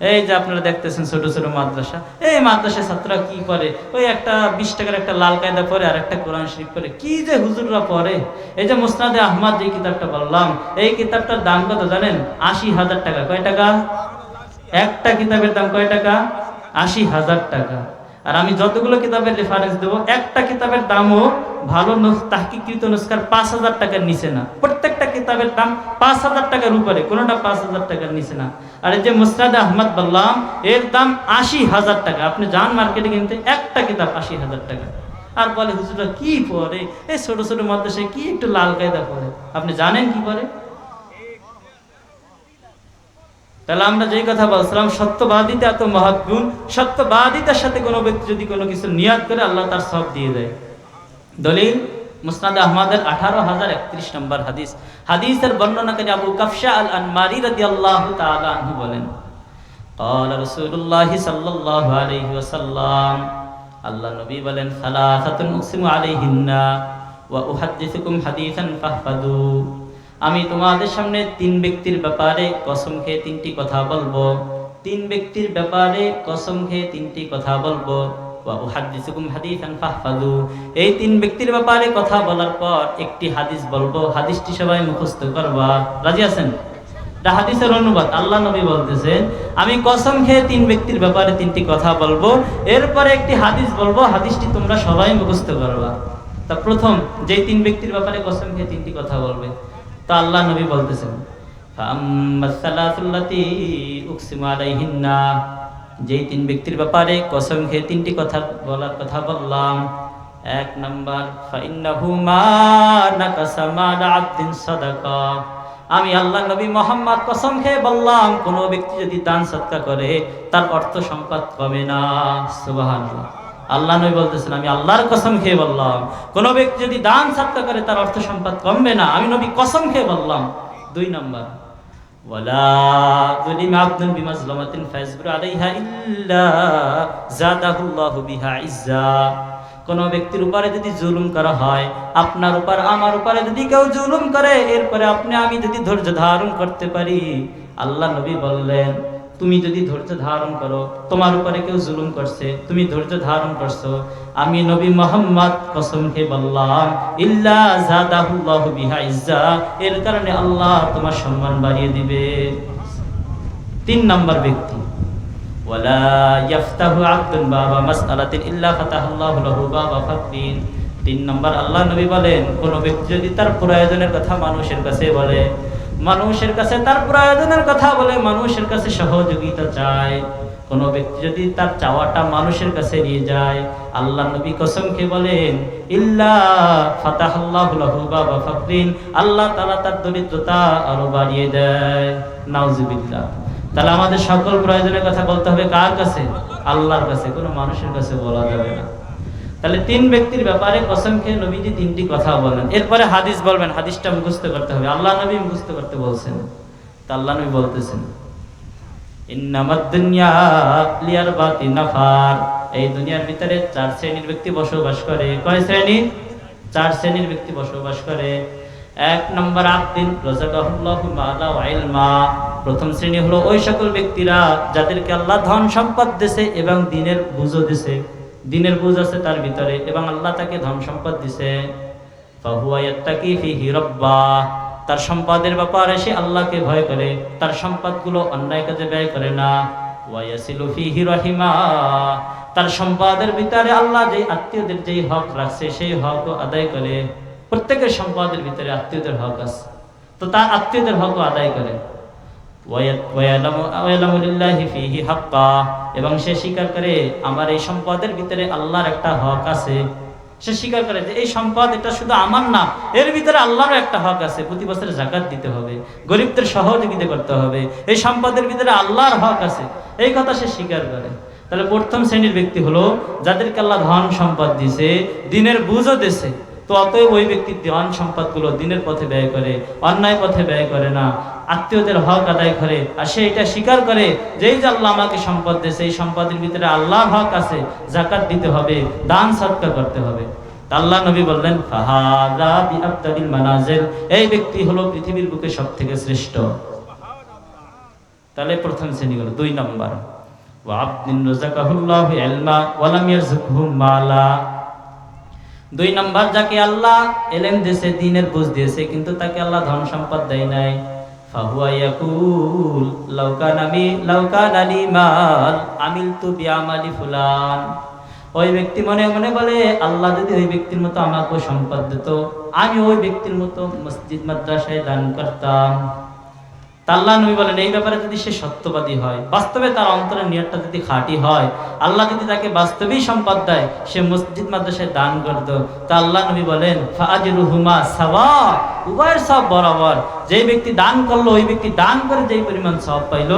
এই যে আপনারা দেখতেছেন ছোট ছোট মাদ্রাসা, এই মাদ্রাসার ছাত্ররা কি করে? ওই একটা 20 টাকার একটা লাল কায়দা পরে আর একটা কোরআন শরীফ পরে, কি যে হুজুররা পড়ে। এই যে মুসনাদে আহমদ যে কিতাবটা বললাম, এই কিতাবটার দাম কত জানেন? 80,000 টাকা। কয় টাকা? একটা কিতাবের দাম কয় টাকা? 80,000 টাকা। আর আমি যতগুলো কিতাবের রেফারেন্স দেবো, একটা কিতাবের দামও ভালো তাহকিকৃত নুসখার 5,000 টাকার নিচে না। প্রত্যেকটা কিতাবের দাম 5,000 টাকার উপরে, কোনোটা 5,000 টাকার নিচে না। আর এই যে মুসনাদে আহমদ বললাম, এর দাম 80,000 টাকা। আপনি যান মার্কেটে কিনতে, একটা কিতাব 80,000 টাকা। আর বলে হুজুররা কি পড়ে, এই ছোট ছোট মাদ্রাসায় কি একটু লাল কায়দা পড়ে। আপনি জানেন কি করে? তাহলে আমরা যেই কথা বলছিলাম, সত্যবাদিতা এত মহৎ গুণ, সত্যবাদিতার সাথে কোনো ব্যক্তি যদি কোনো কিছু নিয়াত করে আল্লাহ তার সব দিয়ে দেয়। দলিল মুসনাদে আহমদের 18,031 নম্বর হাদিস। হাদিসের বর্ণনাকারী আবু কাফশা আল আনমারি রাদিয়াল্লাহু তাআলা আনহু বলেন, ক্বালা রাসূলুল্লাহ সাল্লাল্লাহু আলাইহি ওয়াসাল্লাম, আল্লাহ নবী বলেন, সালাসাতুন উকসিমু আলাইহিন্না ওয়া উহাদ্দিসুকুম হাদিসান ফাহফাযু। আমি তোমাদের সামনে 3 ব্যক্তির ব্যাপারে কসম খেয়ে 3টি কথা বলবো, তিন ব্যক্তির ব্যাপারে কসম খেয়ে তিনটি কথা বলবো। ওয়া উহাদ্দিসুকুম হাদিসান ফাহফাযু, এই তিন ব্যক্তির ব্যাপারে কথা বলার পর একটি হাদিস বলবো, হাদিসটি সবাই মুখস্থ করবা। রাজি আছেন? এটা হাদিসের অনুবাদ। আল্লাহ নবী বলতেছেন, আমি কসম খেয়ে তিন ব্যক্তির ব্যাপারে তিনটি কথা বলবো, এরপরে একটি হাদিস বলবো, হাদিসটি তোমরা সবাই মুখস্থ করবা। তা প্রথম যে তিন ব্যক্তির ব্যাপারে কসম খেয়ে তিনটি কথা বলবে, তা আল্লাহ নবী বলতেছেন, ফাআম্মাস-সালাসুল্লাতী উকসিমু আলাইহিন্না, যেই তিন ব্যক্তির ব্যাপারে কসম খেয়ে তিনটি কথা বলার কথা বললাম। এক নাম্বার, ফাইন্নাহু মা নাকাসা মাল আবদিন সাদাকা, আমি আল্লাহ নবী মোহাম্মদ কসম খেয়ে বললাম, কোন ব্যক্তি যদি দান সদকা করে তার অর্থ সম্পদ কমে না। সুবহানাল্লাহ। আল্লাহ নবী বলতেছেন, আমি আল্লাহর কসম খেয়ে বললাম, কোন ব্যক্তি যদি দান সদকা করে তার অর্থ সম্পদ কমবে না, আমি নবী কসম খেয়ে বললাম। দুই নাম্বার, ওয়ালা যুলিমা আবদুন বিমাজলামাতিন ফায়াসবিরু আলাইহা ইল্লা যাদাহুল্লাহু বিহা ইজ্জা, কোন ব্যক্তির উপরে যদি জুলুম করা হয়, আপনার উপর আমার উপরে যদি কেউ জুলুম করে, এরপরে আপনি আমি যদি ধৈর্য ধারণ করতে পারি, আল্লাহ নবী বললেন, তুমি যদি ধৈর্য ধারণ করো, তোমার উপরে কেউ জুলুম করছে, তুমি ধৈর্য ধারণ করছো, আমি নবী মোহাম্মদ কসম খেয়ে বললাম, ইল্লা যাদাহুল্লাহু বিহা ইজ্জা, এর কারণে আল্লাহ তোমার সম্মান বাড়িয়ে দিবে। তিন নাম্বার ব্যক্তি, ওয়ালা ইয়াফতাহু আবদুন বাবা মাসআলাতিন ইল্লা ফাতাহাল্লাহু লাহু বাবা ফাকরিন। তিন নম্বর, আল্লাহ নবী বলেন, কোন ব্যক্তি যদি তার প্রয়োজনের কথা মানুষের কাছে বলে, মানুষের কাছে তার প্রয়োজনের কথা বলে, মানুষের কাছে সহযোগিতা চায়, কোন ব্যক্তি যদি তার চাওয়াটা মানুষের কাছে নিয়ে যায়, আল্লাহ নবী কসম খেয়ে বলেন, ইল্লা ফাতাহাল্লাহু লাহু বাবা ফাকরিন, আল্লাহ তাআলা তার দরিদ্রতা আরো বাড়িয়ে দেয়। নাউজুবিল্লাহ। তাহলে আমাদের সকল প্রয়োজনের কথা বলতে হবে কার কাছে? আল্লাহর কাছে, কোনো মানুষের কাছে বলা যাবে না। তাহলে তিন ব্যক্তির ব্যাপারে কসম খেয়ে নবীজি তিনটি কথা বলেন, এরপরে হাদিস বলবেন, হাদিসটা মুখস্থ করতে হবে, আল্লাহ নবী মুখস্থ করতে বলছেন। তা আল্লাহ নবী বলতেছেন, ইন্নামাদ দুনিয়া লিআরবাতি নাফার, এই দুনিয়ার ভিতরে চার শ্রেণীর ব্যক্তি বসবাস করে। কয় শ্রেণী? চার শ্রেণীর ব্যক্তি বসবাস করে। এক নম্বর, আবদিন রাযাকাহুল্লাহু মালা ওয়া ইলমা, প্রথম শ্রেণী হলো ওই সকল ব্যক্তিরা যাদেরকে আল্লাহ ধন সম্পদ দিয়েছে এবং দ্বীনের বুঝও দিয়েছে, দ্বীনের বুঝ আছে তার ভিতরে, এবং আল্লাহ তাকে ধন সম্পদ দিয়েছে। ফাহুয়া ইয়াত্তাকি ফিহি রাব্বাহ, তার সম্পদের ব্যাপারে সে আল্লাহকে ভয় করে, তার সম্পদগুলো অন্যায় কাজে ব্যয় করে না। ওয়া ইয়াসিলু ফিহি রাহিমা, তার সম্পদের ভিতরে আল্লাহ যেই আত্মীয়দের যেই হক রাখছে সেই হকও আদায় করে। প্রত্যেকের সম্পদের ভিতরে আত্মীয়দের হক আছে, তো তার আত্মীয়দের হকও আদায় করে। এবং সে স্বীকার করে আমার এই সম্পদের ভিতরে আল্লাহর একটা হক আছে। সে স্বীকার করে যে এই সম্পদ এটা শুধু আমার না, এর ভিতরে আল্লাহরও একটা হক আছে, প্রতি বছর যাকাত দিতে হবে, গরিবদের সহযোগিতা করতে হবে, এই সম্পদের ভিতরে আল্লাহর হক আছে, এই কথা সে স্বীকার করে। তাহলে প্রথম শ্রেণীর ব্যক্তি হলো যাদেরকে আল্লাহ ধন সম্পদ দিয়েছে, দ্বীনের বুঝও দিয়েছে, তো অতএব ওই ব্যক্তি ধন সম্পদগুলো দ্বীনের পথে ব্যয় করে, অন্যায় পথে ব্যয় করে না, আত্মীয়দের হক আদায় করে, আর সে এটা স্বীকার করে যে এই যে আল্লাহ আমাকে সম্পদ দিয়েছে, এই সম্পদের ভিতরে আল্লাহর হক আছে, যাকাত দিতে হবে, দান সদকা করতে হবে। আল্লাহ নবী বললেন, ফাহাদা বিআফদালিল মানাজিল, এই ব্যক্তি হলো পৃথিবীর বুকে সবথেকে শ্রেষ্ঠ। তাহলে প্রথম শ্রেণী হলো। দুই নম্বর, ওয়া আবদিন রাযাকাহুল্লাহু ইলমা ওয়া লাম ইয়ারযুকহু মালা, দুই নম্বর, যাকে আল্লাহ ইলম দিয়েছে, দ্বীনের বুঝ দিয়েছে, কিন্তু তাকে আল্লাহ ধন সম্পদ দেয় নাই। ফাহুয়া ইয়াকুল লাউ কানা লি মাল আমিলতু বিআমালি ফুলান, ওই ব্যক্তি মনে মনে বলে, আল্লাহ যদি ওই ব্যক্তির মতো আমাকে সম্পদ দিত, আমি ওই ব্যক্তির মতো মসজিদ মাদ্রাসায় দান করতাম। আল্লাহ নবী বলেন, এই ব্যাপারে যদি সে সত্যবাদী হয়, বাস্তবে তার অন্তরের নিয়তটা যদি খাঁটি হয়, আল্লাহ যদি তাকে বাস্তবেই সম্পদ দেয়, সে মসজিদ মাদ্রাসায় দান করত, তা আল্লাহ নবী বলেন, ফাআজরুহুমা সাওয়া, উভয়ের সব বরাবর। যেই ব্যক্তি দান করলো, ওই ব্যক্তি দান করে যেই পরিমাণ সওয়াব পাইলো,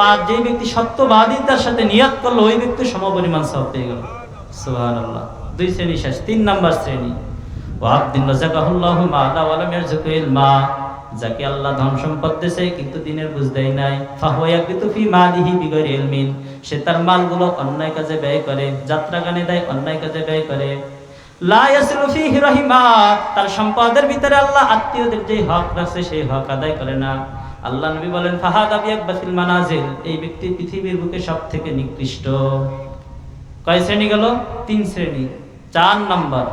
আর যেই ব্যক্তি সত্যবাদিতার সাথে নিয়ত করলো, ওই ব্যক্তি সমপরিমাণ সওয়াব পেয়ে গেল। সুবহানাল্লাহ। দুই শ্রেণী শেষ। তিন নম্বর শ্রেণী, ওয়া আবদিন রাযাকাহুল্লাহু মালা ওয়া লাম ইয়ারযুকহু ইলমা, যাকে আল্লাহ ধন সম্পদ দিয়েছে কিন্তু দ্বীনের বুঝ দেয় নাই। ফাহুয়া ইয়াকবিতু ফি মালিহি বিগৈরি ইলমিন, সে তার মালগুলো অন্যায় কাজে ব্যয় করে, যাত্রা গানে দেয়, অন্যায় কাজে ব্যয় করে। লা ইয়াসিলু ফিহি রাহিমা, তার সম্পদের ভিতরে আল্লাহ আত্মীয়দের যে হক রাখছে সেই হক আদায় করে না। আল্লাহ নবী বলেন ফাহাদা বিয়াকবাসিল মানাজিল, এই ব্যক্তি পৃথিবীর বুকে সবথেকে নিকৃষ্ট। কয় শ্রেণী গেল? 3 শ্রেণী। 4 নাম্বার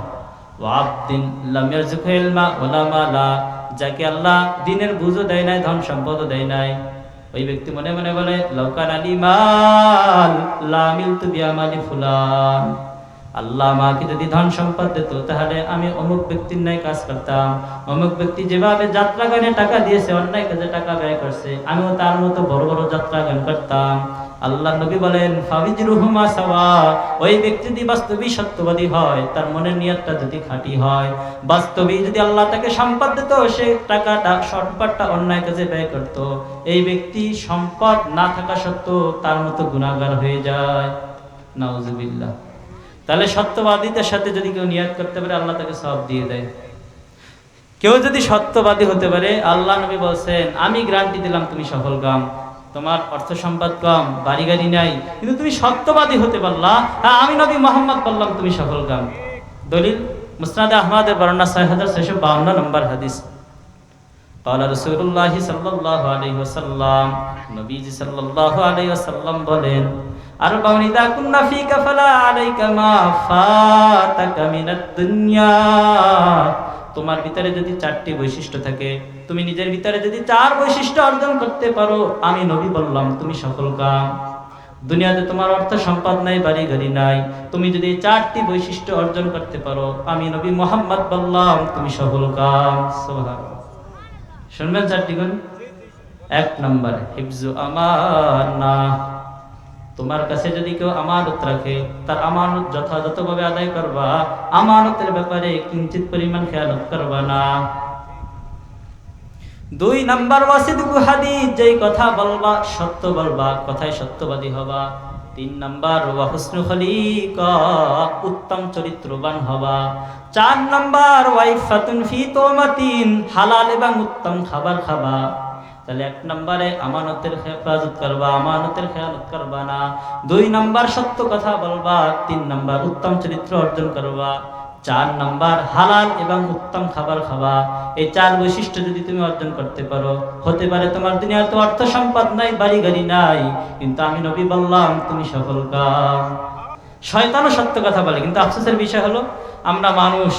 ওয়াবদিন লাম ইয়ারযুকু ইলমা ওয়ালা মালা, যাকে আল্লাহ দ্বীনের বুঝও দেয় নাই, ধন সম্পদও দেয় নাই। ওই ব্যক্তি মনে মনে বলে লাউকান আলী মাল লা মিলতু বিআমালি ফুলান, আল্লাহ আমাকে যদি ধন সম্পদ দিত তাহলে আমি অমুক ব্যক্তির ন্যায় কাজ করতাম। অমুক ব্যক্তি যেভাবে যাত্রা গানে টাকা দিয়েছে, অন্যায় কাজে টাকা ব্যয় করছে, আমিও তার মতো বড় বড় যাত্রা গান করতাম। আল্লাহ নবী বলেন ফাবিজরুহুমা সাওয়া, ওই ব্যক্তি যদি বাস্তবিক সত্যবাদী হয়, তার মনের নিয়তটা যদি খাঁটি হয়, বাস্তবিক যদি আল্লাহ তাকে সম্পদ দিত, সে টাকাটা সম্পদটা অন্যায় কাজে ব্যয় করত, এই ব্যক্তি সম্পদ না থাকা সত্ত্বেও তার মতো গুনাহগার হয়ে যায়। নাউজুবিল্লাহ। তাহলে সত্যবাদীদের সাথে যদি কেউ নিয়ত করতে পারে, আল্লাহ তাকে সওয়াব দিয়ে দেয়। কেউ যদি সত্যবাদী হতে পারে, আল্লাহ নবী বলছেন আমি গ্যারান্টি দিলাম তুমি সফল কাম। তোমার অর্থ সম্পদ কম, বাড়ি গাড়ি নাই, কিন্তু তুমি সত্যবাদী হতে পারলা, হ্যাঁ আমি নবী মুহাম্মদ বললাম তুমি সফল কাম। দলিল মুসনাদ আহমদের বর্ণনা 6652 নম্বর হাদিস। قال رسول الله صلى الله عليه وسلم, নবীজি সাল্লাল্লাহু আলাইহি ওয়াসাল্লাম বলেন আরবাউন ইযা কুন্না ফিকা ফালা আলাইকা মা ফাতাকা মিনাদ দুনিয়া, তোমার ভিতরে যদি 4টি বৈশিষ্ট্য থাকে, তুমি নিজের ভিতরে যদি 4 বৈশিষ্ট্য অর্জন করতে পারো, আমি নবী বললাম তুমি সফল কাম। দুনিয়াতে তোমার অর্থ সম্পদ নাই, বাড়ি গাড়ি নাই, তুমি যদি 4টি বৈশিষ্ট্য অর্জন করতে পারো, আমি নবী মুহাম্মদ বললাম তুমি সফল কাম। সুবহানাল্লাহ। শুনবেন 4টি গুণ। 1 নম্বর হিফজু আমানা, তোমার কাছে যদি কেউ আমানত রাখে, তার আমানত যথাযথভাবে আদায় করবা, আমানতের ব্যাপারে কিঞ্চিত পরিমাণ খেয়ালত করবা না। 2 নাম্বার ওয়াসিদকু হাদিস, যেই কথা বলবা সত্য বলবা, কথায় সত্যবাদী হবা। 3 নাম্বার ওয়া হুসনু খলিকা, উত্তম চরিত্রবান হবা। 4 নাম্বার ওয়াইফাতুন ফি তুমাতিন, হালাল এবং উত্তম খাবার খাবা। তাহলে 1 নম্বরে আমানতের হেফাজত করবা, আমানতের খেয়ালত করবা না। 2 নাম্বার সত্য কথা বলবা। 3 নাম্বার উত্তম চরিত্র অর্জন করবা। 4 নাম্বার হালাল এবং উত্তম খাবার খাবা। এই 4 বৈশিষ্ট্য যদি তুমি অর্জন করতে পারো, হতে পারে তোমার দুনিয়াতে অর্থ সম্পদ নাই, বাড়ি গাড়ি নাই, কিন্তু আমি নবী বললাম তুমি সফল কাম। শয়তানও সত্য কথা বলে, কিন্তু আফসোসের বিষয় হলো আমরা মানুষ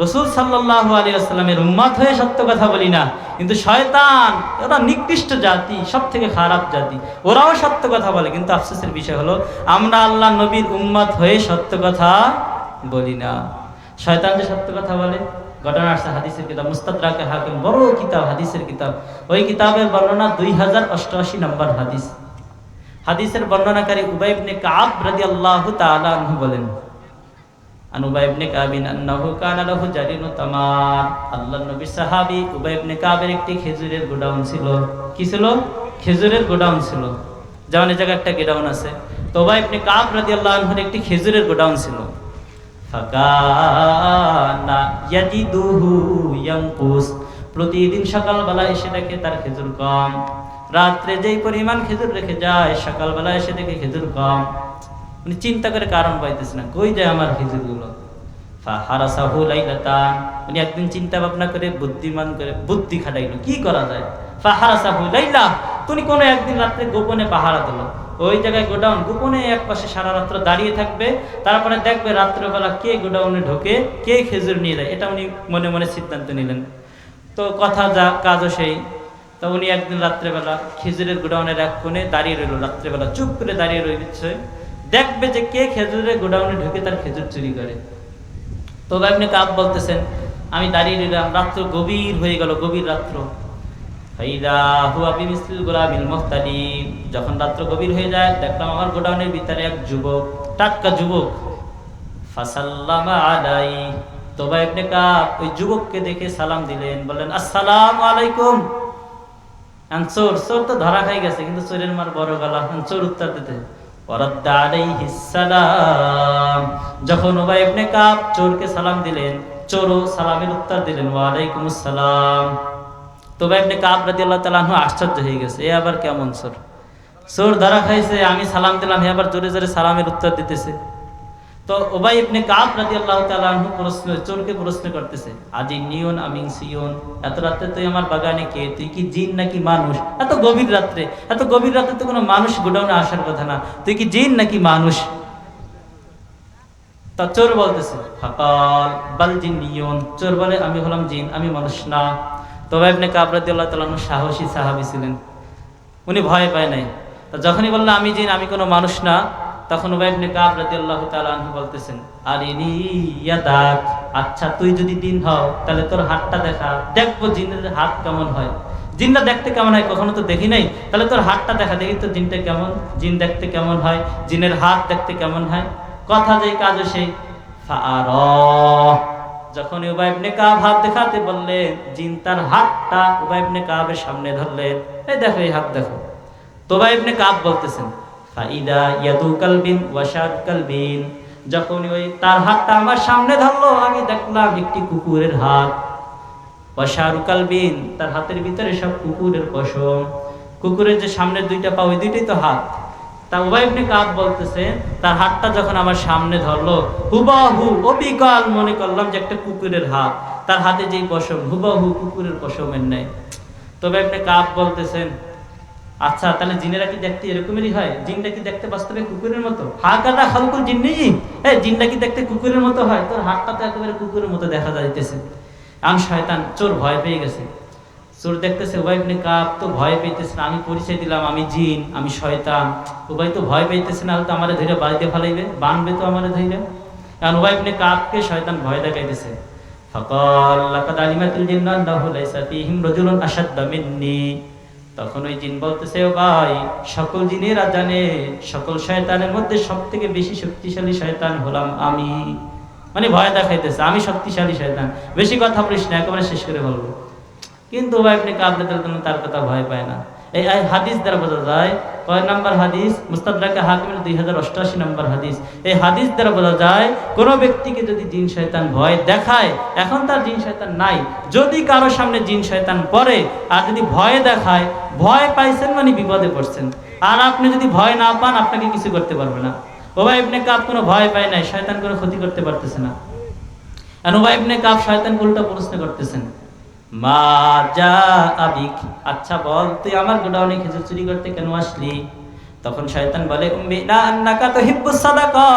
রাসূল সাল্লাল্লাহু আলাইহি ওয়াসাল্লামের উম্মত হয়ে সত্য কথা বলি না, কিন্তু শয়তান ওরা নিকৃষ্ট জাতি, সবথেকে খারাপ জাতি, ওরাও সত্য কথা বলে, কিন্তু আফসোসের বিষয় হলো আমরা আল্লাহ নবীর উম্মত হয়ে সত্য কথা বলি না। শয়তান যে সত্য কথা বলে, ঘটনা আসছে হাদিসের কিতাব মুস্তাদরাকে হাকিম, বড় কিতাব, হাদিসের কিতাব, ওই কিতাবের বর্ণনা 2088 নম্বর হাদিস। হাদিসের বর্ণনাকারী উবাই ইবনে কাব রাদিয়াল্লাহু তাআলা আনহু বলেন, আন উবাই ইবনে কাব আন্নাহু কানা লাহু জারিনু তামার, আল্লাহর নবীর সাহাবী উবাই ইবনে কাবের একটি খেজুরের গোডাউন ছিল। কি ছিল? খেজুরের গোডাউন ছিল। যেমন এই জায়গায় একটা গোডাউন আছে, তো উবাই ইবনে কাব রাদিয়াল্লাহু আনহুর একটি খেজুরের গোডাউন ছিল। ফাকানা ইয়াজিদুহু ইয়ানকুস, প্রতিদিন সকালবেলা এসে দেখে তার খেজুর কম, রাত্রে যেই পরিমাণ খেজুর রেখে যায় সকালবেলা এসে দেখে খেজুর কম। উনি চিন্তা করে কারণ পাইতেছে না, কই যায় আমার খেজুরগুলো। ফাহারাসাহু লাইলাতান, উনি একদিন চিন্তা ভাবনা করে বুদ্ধিমান করে বুদ্ধি খাটাইলো কি করা যায়। ফাহারাসাহু লাইলা, তুমি কোনো একদিন রাত্রে গোপনে পাহারা দিল, ওই জায়গায় গোডাউন, গোপনে এক পাশে সারা রাত্র দাঁড়িয়ে থাকবে, তারপরে দেখবে রাত্রেবেলা কে গোডাউনে ঢোকে, কে খেজুর নিয়ে যায়। এটা উনি মনে মনে সিদ্ধান্ত নিলেন। তো কথা যা কাজও সেই। তো উনি একদিন রাত্রেবেলা খেজুরের গোডাউনের এক কোণে দাঁড়িয়ে রইল, রাত্রেবেলা চুপ করে দাঁড়িয়ে রয়েছে, দেখবে যে কে খেজুরের গোডাউনে ঢুকে তার খেজুর চুরি করে। তো আপনি কাব বলতেছেন আমি দাঁড়িয়ে রইলাম, রাত্র গভীর হয়ে গেল, গভীর রাত্র। যখন রাত্র গভীর হয়ে যায় দেখলাম আমার গোডাউনের ভিতরে এক যুবক, টাটকা যুবক। ফাসাল্লামা আলাই, তোবা ইবনে কাব ওই যুবককে দেখে সালাম দিলেন, বললেন আসসালামু আলাইকুম। চোর, চোর তো ধরা খাই গেছে, কিন্তু চোরের মার বড় গলা, চোর উত্তর দিতে ওয়ারাদ্দা আলাইহিস সালাম। যখন উবাই ইবনে কাব চোরকে সালাম দিলেন, চোরও সালামের উত্তর দিলেন ওয়া আলাইকুমুস সালাম। তো উবাই ইবনে কাব রাদিয়াল্লাহু তাআলা আনহু আশ্চর্য হয়ে গেছে, এ আবার কেমন চোর, চোর ধরা খাইছে, আমি সালাম দিলাম, হে আবার জোরে জোরে সালামের উত্তর দিতেছে। তো উবাই ইবনে কাব রাদিয়াল্লাহু তাআলা আনহু চোরকে প্রশ্ন করতেছে, আজি নিয়ন আমিন সিয়ন, এত রাতে তুই আমার বাগানে কে? তুই কি জিন নাকি মানুষ? এত গভীর রাত্রে তো কোনো মানুষ গোডাউনে আসার কথা না, তুই কি জিন নাকি মানুষ? তা চোর বলতেছে ফাকাল বাল জিন্নিয়ুন, চোর বলে আমি হলাম জিন, আমি মানুষ না। তো উবাই ইবনে কাব রাদিয়াল্লাহু তাআলা আনহু সাহসী সাহাবী ছিলেন, উনি ভয় পায় নাই। তো যখনই বলল আমি জিন, আমি কোনো মানুষ না, তখন উবাই ইবনে কাব রাদিয়াল্লাহু তাআলা আনহু বলতেছেন আরিনি ইয়াদাক, আচ্ছা তুই যদি জিন হও তাহলে তোর হাতটা দেখা, দেখবো জিনের হাত কেমন হয়। জিনটা দেখতে কেমন হয় কখনো তো দেখি নাই, তাহলে তোর হাতটা দেখা, দেখি তো জিনটা কেমন, জিন দেখতে কেমন হয়, জিনের হাত দেখতে কেমন হয়। কথা যেই কাজও সেই। যখন উবাই ইবনে কাব হাত দেখাতে বললেন, জিন তার হাতটা উবাই ইবনে কাবের সামনে ধরলেন, এই দেখো এই হাত দেখো। তো উবাই ইবনে কাব বলতেছেন ফাইদা ইয়াদু কালবিন ওয়াশাদ কালবিন, যখন ওই তার হাতটা আমার সামনে ধরলো আমি দেখলাম একটি কুকুরের হাত। ওয়াশারু কালবিন, তার হাতের ভিতরে সব কুকুরের পশম, কুকুরের যে সামনের দুইটা পা ওই দুইটাই তো হাত। তা উবাই ইবনে কাব বলতেছে তার হাতটা যখন আমার সামনে ধরলো হুবাহু অবিকল মনে করলাম যে একটা কুকুরের হাত, তার হাতে যেই পশম হুবাহু কুকুরের পশমের নেই। তো উবাই ইবনে কাব বলতেছেন আচ্ছা তাহলে জিনেরা কি দেখতে এরকমেরই হয়? জিনটা কি দেখতে বাস্তবে কুকুরের মতো? হাকাদা খালকুল জিন্নি, জিনটা কি দেখতে কুকুরের মতো হয়? তোর হাতটা তো একেবারে কুকুরের মতো দেখা যাইতেছে। শয়তান চোর ভয় পেয়ে গেছে, চোর দেখতেছে উবাই ইবনে কাব তো ভয় পেতেছে না, আমি পরিচয় দিলাম আমি জিন, আমি শয়তান, উবাই তো ভয় পেতেছে না, তো আমারে ধরে বাড়িতে ফালাইবে, বানবে তো আমারে ধরে। কারণ উবাই ইবনে কাবকে শয়তান ভয় দেখাইতেছে। ফাকাল লাকাদ আলিমাতুল জিন্নাত আন্নাহু লাইসা ফীহিম রাজুলুন আশাদ্দা মিন্নি, তখন ওই জিন বলতেছে ও ভাই, সকল জিনেরা জানে সকল শয়তানের মধ্যে সবথেকে বেশি শক্তিশালী শয়তান হলাম আমি। মানে ভয় দেখাইতেছে আমি শক্তিশালী শয়তান, বেশি কথা বলিস না, একেবারে শেষ করে বলবো। কিন্তু উবাই ইবনে কাব রাদিয়াল্লাহু তার কথা ভয় পায় না। এই হাদিস দ্বারা বোঝা যায়, কয় নাম্বার হাদিস? মুস্তাদরাকে হাকিমের 2088 নম্বর হাদিস। এই হাদিস দ্বারা বোঝা যায় কোনো ব্যক্তিকে যদি জিন শয়তান ভয় দেখায়, এখন তার জিন শয়তান নাই, যদি কারো সামনে জিন শয়তান পড়ে আর যদি ভয় দেখায়, ভয় পাইছেন মানে বিপদে পড়ছেন। আর আপনি যদি ভয় না পান আপনাকে কিছু করতে পারবে না। উবাই ইবনে কাব কোনো ভয় পায় নাই, শয়তান কোনো ক্ষতি করতে পারতেছে না। আর উবাই ইবনে কাব শয়তানকে উল্টা প্রশ্ন করতেছেন, মা যা আবিক, আচ্ছা বল তুই আমার গোডাউনে খেজুর চুরি করতে কেন আসলি? তখন শয়তান বলে উম্মিনা আন্নাকা তুহিব্বুস সাদাকা,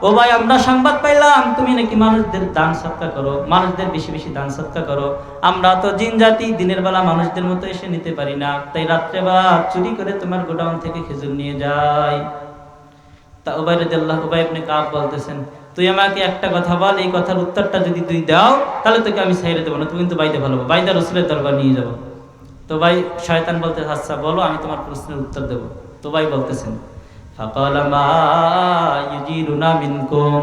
ও ভাই আমরা সংবাদ পাইলাম তুমি নাকি মানুষদের দান সদকা করো, মানুষদের বেশি বেশি দান সদকা করো। আমরা তো জিন জাতি, দিনের বেলা মানুষদের মতো এসে নিতে পারি না, তাই রাত্রে বেলা চুরি করে তোমার গোডাউন থেকে খেজুর নিয়ে যাই। তা উবাই ইবনে কাব বলতেছেন তুই আমাকে একটা কথা বল, এই কথার উত্তরটা যদি তুই দাও তাহলে তোকে আমি ছেড়ে দেবো না, তুমি কিন্তু বাইতে ভালো, বাইদা রসুলের দরবার নিয়ে যাবো। তো ভাই শয়তান বলতে আচ্ছা বলো আমি তোমার প্রশ্নের উত্তর দেবো। তো ভাই বলতেছেন ফাকালা মা ইউজিরুনা মিনকুম,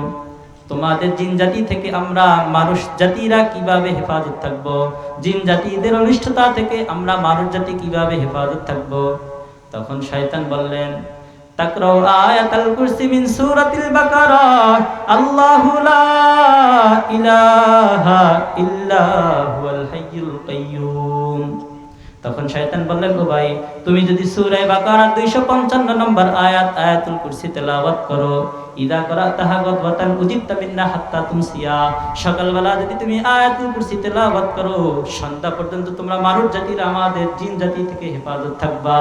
তোমাদের জিন জাতি থেকে আমরা মানুষ জাতিরা কিভাবে হেফাজত থাকবো, জিন জাতিদের অনিষ্টতা থেকে আমরা মানুষ জাতি কিভাবে হেফাজত থাকবো? তখন শয়তান বললেন তাকরাউ আয়াতুল কুরসি মিন সূরাতিল বাকারা, আল্লাহু লা ইলাহা ইল্লা হুয়াল হাইয়ুল কাইয়্যুম। তখন শয়তান বললেন ও ভাই তুমি যদি সূরা বাকারা 255 নম্বর আয়াতুল কুরসি তেলাওয়াত করো, ইদা করাতাহা গাদওয়াতান উজিবতা মিন্না হাত্তা তুমসিয়া, সকালবেলা যদি তুমি আয়াতুল কুরসি তেলাওয়াত করো সন্ধ্যা পর্যন্ত তোমরা মানুষ জাতির আমাদের জিন জাতি থেকে হেফাজত থাকবা।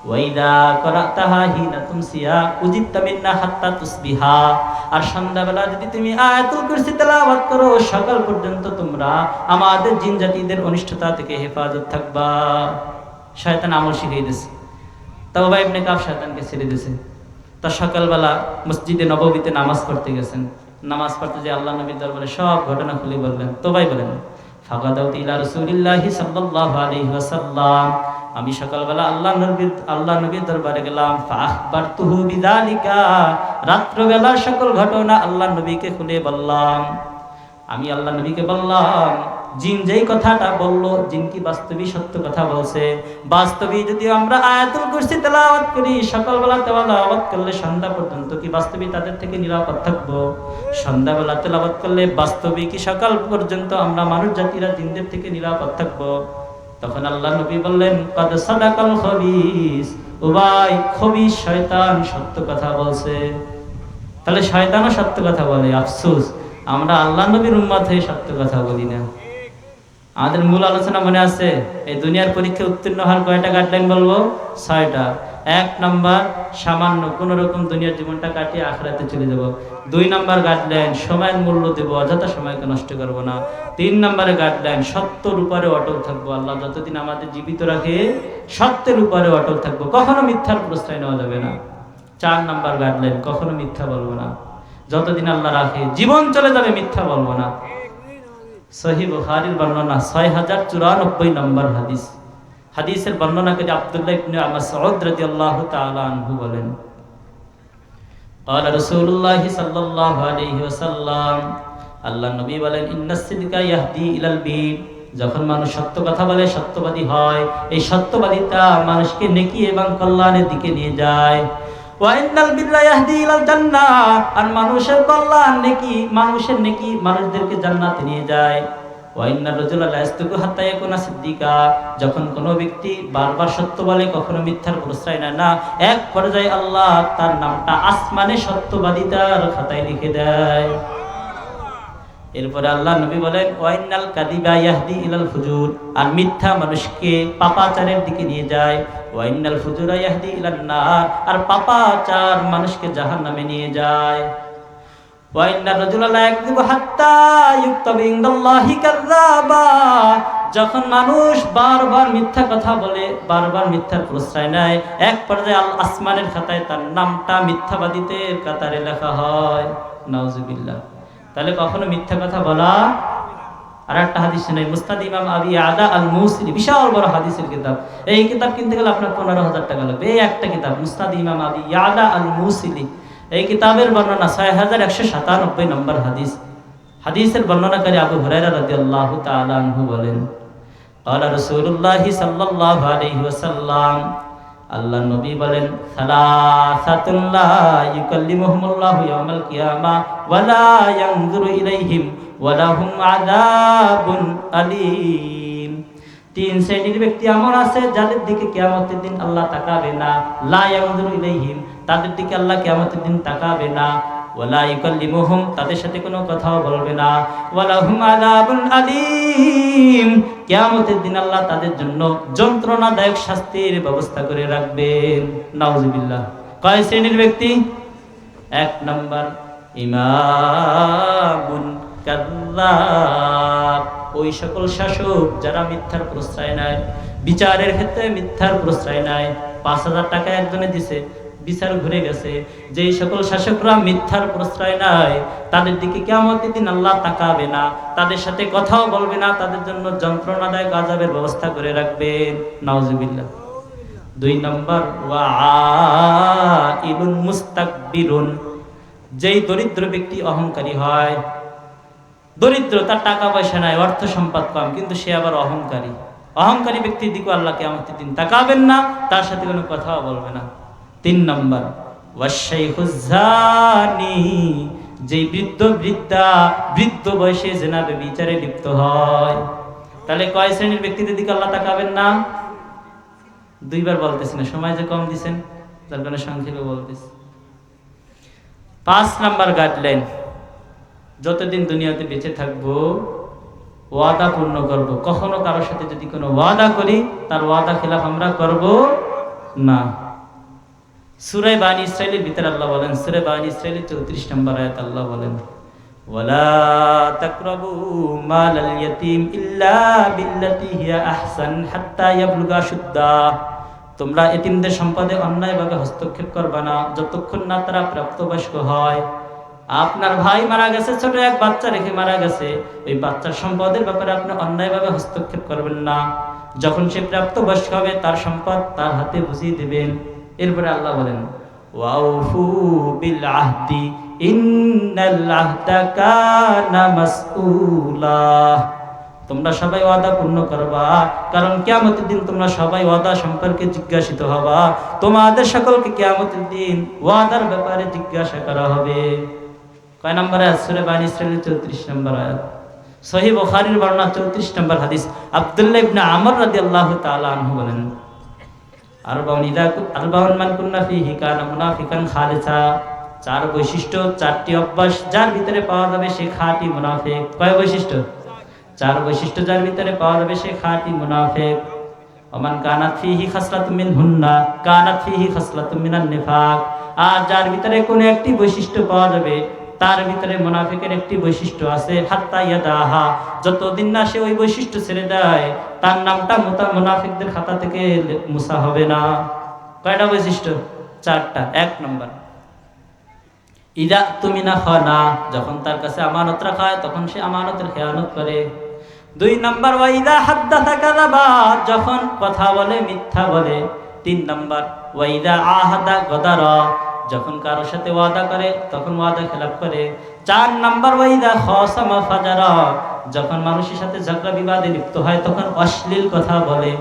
ওয়াইদা করাতাহা হিনা তুমসিয়া উজিবতা মিন্না হাত্তা তুসবিহা, আর সন্ধ্যাবেলা যদি তুমি আয়াতুল কুরসি তেলাওয়াত করো সকাল পর্যন্ত তোমরা আমাদের জিন জাতিদের অনিষ্টতা থেকে হেফাজত থাকবা। শয়তান আমল শিখিয়ে দিয়েছে। তা উবাই ইবনে কাব শয়তানকে ছেড়ে দিয়েছে। তা সকালবেলা মসজিদে নববীতে নামাজ পড়তে গেছেন, নামাজ পড়তে যে আল্লাহ নবীর দরবারে সব ঘটনা খুলে বললেন। তো ভাই বলেন ফাগাদাউতু ইলা রাসূলিল্লাহি সাল্লাল্লাহু আলাইহি ওয়াসাল্লাম, আমি সকালবেলা আল্লাহ নবীর দরবারে গেলাম। ফাআখবারতুহু বিযালিকা, রাত্রবেলা সকল ঘটনা আল্লাহ নবীকে খুলে বললাম। আমি আল্লাহ নবীকে বললাম জিন যেই কথাটা বললো জিন কি বাস্তবিক সত্য কথা বলছে? বাস্তবিক যদি আমরা আয়াতুল কুরসি তেলাওয়াত করি সকালবেলা তেলাওয়াত করলে সন্ধ্যা পর্যন্ত কি বাস্তবিক তাদের থেকে নিরাপদ থাকবো? সন্ধ্যাবেলা তেলাওয়াত করলে বাস্তবিক কি সকাল পর্যন্ত আমরা মানুষ জাতিরা জিনদের থেকে নিরাপদ থাকবো? তখন আল্লাহ নবী বললেন কাদ সাদাকাল খবিস, ও ভাই খবিস শয়তান সত্য কথা বলছে। তাহলে শয়তানও সত্য কথা বলে। আফসোস আমরা আল্লাহ নবীর উম্মত হয়ে সত্য কথা বলি না। আমাদের মূল আলোচনা মনে আছে? এই দুনিয়ার পরীক্ষায় উত্তীর্ণ হওয়ার কয়টা গাইডলাইন বলবো? 6টা। 1 নাম্বার, সামান্য কোন রকম দুনিয়ার জীবনটা কাটিয়ে আখিরাতে চলে যাব। 2 নাম্বার গাইডলাইন, সময়ের মূল্য দেব, অযথা সময়কে নষ্ট করব না। 3 নাম্বারে গাইডলাইন, সত্যের উপরে অটল থাকবো। আল্লাহ যতদিন আমাদের জীবিত রাখে সত্যের উপরে অটল থাকবো, কখনো মিথ্যার প্রশ্রয় নেওয়া যাবে না। 4 নাম্বার গাইডলাইন, কখনো মিথ্যা বলবো না। যতদিন আল্লাহ রাখে জীবন চলে যাবে, মিথ্যা বলবো না। সহিহ বুখারীর বর্ণনা 6094 নম্বর হাদিস। হাদিসের বর্ণনাকারী আব্দুল্লাহ ইবনে মাসউদ রাদিয়াল্লাহু তাআলা আনহু বলেন, قال رسول الله সাল্লাল্লাহু আলাইহি ওয়াসাল্লাম, আল্লাহর নবী বলেন, ইন্নাস সিদকা ইয়াহদি ইলাল বীর। যখন মানুষ সত্য কথা বলে, সত্যবাদী হয়, এই সত্যবাদিতা মানুষকে নেকি এবং কল্যাণের দিকে নিয়ে যায়। ওয়া ইন্নাল বিররা ইয়াহদি ইলাল জান্নাহ। আর মানুষের কল্যাণ, নেকি, মানুষের নেকি মানুষদেরকে জান্নাতে নিয়ে যায়। ওয়া ইন্নার রাজুলা লা ইয়াসদুকু হাত্তা ইয়াকুনা সিদ্দিকা। যখন কোনো ব্যক্তি বারবার সত্য বলে, কখনো মিথ্যার প্রশ্রয় নেয় না, এক পর্যায়ে আল্লাহ তার নামটা আসমানে সত্যবাদিতার খাতায় লিখে দেয়। এরপরে আল্লাহ নবী বলেন, ওয়াইনাল কাদিবা ইয়াহদি ইলাল ফুজুর। আর মিথ্যা মানুষকে পাপাচারের দিকে নিয়ে যায়। ওয়াইনাল ফুজুরা ইয়াহদি ইলান নার। আর পাপাচার মানুষকে জাহান্নামে নিয়ে যায়। ওয়াইন্নার রাজুলা লা ইয়াকযিবু হাত্তা ইউকতাবা ইনদাল্লাহি কাযযাবা। যখন মানুষ বারবার মিথ্যা কথা বলে, বারবার মিথ্যার প্রশ্রয় নেয়, এক পর্যায়ে আসমানের খাতায় তার নামটা মিথ্যাবাদীদের কাতারে লেখা হয়। নাউজুবিল্লাহ। তাহলে কখনো মিথ্যা কথা বলা। আর একটা হাদিস শুনে, মুসনাদ ইমাম আবি ইয়ালা আল মুসিলি, বিশাল বড় হাদিসের কিতাব। এই কিতাব কিনতে গেলে আপনার 15,000 টাকা লাগবে। এই একটা কিতাব, মুসনাদ ইমাম আবি ইয়ালা আল মুসিলি। এই কিতাবের বর্ণনা 6197 নম্বর হাদিস। হাদিসের বর্ণনাকারী আবু হুরায়রা রাদিয়াল্লাহু তাআলা আনহু বলেন, قال রাসূলুল্লাহ সাল্লাল্লাহু আলাইহি ওয়াসাল্লাম, আল্লাহর নবী বলেন, সালাসাতুন লা ইউকাল্লিমুহুমুল্লাহু ইয়াওমাল কিয়ামাহ ওয়া লা ইয়ানজুরু ইলাইহিম ওয়া লাহুম আযাবুন আলীম। 3 শ্রেণীর ব্যক্তি এমন আছে যাদের দিকে কিয়ামতের দিন আল্লাহ তাকাবে না। লা ইয়ানজুরু ইলাইহিম, তাদের দিকে আল্লাহ কিয়ামতের দিন তাকাবে না। ওয়া লা ইউকাল্লিমুহুম, তাদের সাথে কোনো কথাও বলবে না। ওয়া লাহুম আযাবুন আলীম, কিয়ামতের দিন আল্লাহ তাদের জন্য যন্ত্রণাদায়ক শাস্তির ব্যবস্থা করে রাখবেন। নাউজুবিল্লাহ। কয় শ্রেণীর ব্যক্তি? 1 নাম্বার, ইমামুন কাযযাব, ওই সকল শাসক যারা মিথ্যার প্রশ্রয় নেয়, বিচারের ক্ষেত্রে মিথ্যার প্রশ্রয় নেয়। 5,000 টাকা একজনে দিছে, বিচার ঘুরে গেছে। যেই সকল শাসকরা মিথ্যার প্রশ্রয় নেয়, তাদের দিকে কিয়ামতের দিন আল্লাহ তাকাবে না, তাদের সাথে কথাও বলবে না, তাদের জন্য যন্ত্রণাদায়ক আযাবের ব্যবস্থা করে রাখবেন। নাউজুবিল্লাহ। 2 নম্বর, ওয়াইলুন মুস্তাকবিরুন, যেই দরিদ্র ব্যক্তি অহংকারী হয়। দরিদ্র, তার টাকা পয়সা নাই, অর্থ সম্পদ কম, কিন্তু সে আবার অহংকারী। অহংকারী ব্যক্তির দিকে আল্লাহ কিয়ামতের দিন তাকাবেন না, তার সাথে কোনো কথাও বলবে না। 3 নম্বর, ওয়াশাইখুজ জানি, যেই বৃদ্ধ বৃদ্ধা বৃদ্ধ বয়সে জিনা ব্যভিচারে লিপ্ত হয়। তাহলে কয় শ্রেণীর ব্যক্তিদের দিকে আল্লাহ তাকাবেন না? 2 বার বলতেছি না, সময় যে কম দিবেন তার কারণে সংক্ষেপে বলতেছি। 5 নাম্বার গাইডলাইন, যতদিন দুনিয়াতে বেঁচে থাকবো ওয়াদা পূর্ণ করব। কখনো কারোর সাথে যদি কোনো ওয়াদা করি, তার ওয়াদা খেলাফ আমরা করব না। সূরা বানী ইসরাঈলের ভিতরে আল্লাহ বলেন, সূরা বানী ইসরাঈলের 34 নম্বর আয়াত আল্লাহ বলেন, ওয়ালা তাকরাবু মালাল ইয়াতীম ইল্লা বিল্লাতি হিয়া আহসান হাত্তা ইয়াবলুগা শুদ্দা। তোমরা এতিমদের সম্পদে অন্যায়ভাবে হস্তক্ষেপ করবে না যতক্ষণ না তারা প্রাপ্তবয়স্ক হয়। আপনার ভাই মারা গেছে, ছোট এক বাচ্চা রেখে মারা গেছে, ওই বাচ্চার সম্পদের ব্যাপারে আপনি অন্যায়ভাবে হস্তক্ষেপ করবেন না। যখন সে প্রাপ্তবয়স্ক হবে, তার সম্পদ তার হাতে বুঝিয়ে দেবেন। এরপরে আল্লাহ বলেন, ওয়াউফু বিল আহদি ইন্নাল আহদা কানা মাসউলা। তোমরা সবাই ওয়াদা পূর্ণ করবা, কারণ কিয়ামতের দিন তোমরা সবাই ওয়াদা সম্পর্কে জিজ্ঞাসিত হবা। তোমাদের সকলকে কিয়ামতের দিন ওয়াদার ব্যাপারে জিজ্ঞাসা করা হবে। কয় নম্বর আয়াত? সূরা বানী ইসরাঈলের 34 নম্বর আয়াত। সহিহ বুখারীর বর্ণনা 34 নম্বর হাদিস। আব্দুল্লাহ ইবনে আমর রাদিয়াল্লাহু তাআলা আনহু বলেন, আরবাউন মান কুন্না ফীহি কানা মুনাফিকান খালিসা। চার বৈশিষ্ট্য, চারটি অভ্যাস যার ভিতরে পাওয়া যাবে সে খাঁটি মুনাফিক। কয় বৈশিষ্ট্য? চার বৈশিষ্ট্য যার ভিতরে পাওয়া যাবে সে খাঁটি মুনাফিক। ওমান কানাত ফিহি খাসলাতুম মিনহুন্না কানাত ফিহি খাসলাতুম মিনান নিফাক। আর যার ভিতরে কোনো একটি বৈশিষ্ট্য পাওয়া যাবে তার ভিতরে মুনাফিকের একটি বৈশিষ্ট্য আছে, হাত্তা ইয়াদাহা, যতদিন না সে ওই বৈশিষ্ট্য ছেড়ে দেয় তার নামটা মুনাফিকদের খাতা থেকে মুছা হবে না। কয়টা বৈশিষ্ট্য? চারটা। এক নম্বর, ইদা তুমিনা খানা, যখন তার কাছে আমানত রাখা হয় তখন সে আমানতের খেয়ানত করে। দুই নম্বর, ওয়াইদা হাদ্দাথা কাযাবা, যখন কথা বলে মিথ্যা বলে। তিন নম্বর, ওয়াইদা আহাদা গদারা, যখন কারো সাথে ওয়াদা করে তখন ওয়াদা খেলাপ করে। চার নম্বর, ওয়াইদা খাসামা ফাজারা, যখন মানুষের সাথে ঝগড়া বিবাদে লিপ্ত হয় তখন অশ্লীল কথা বলে।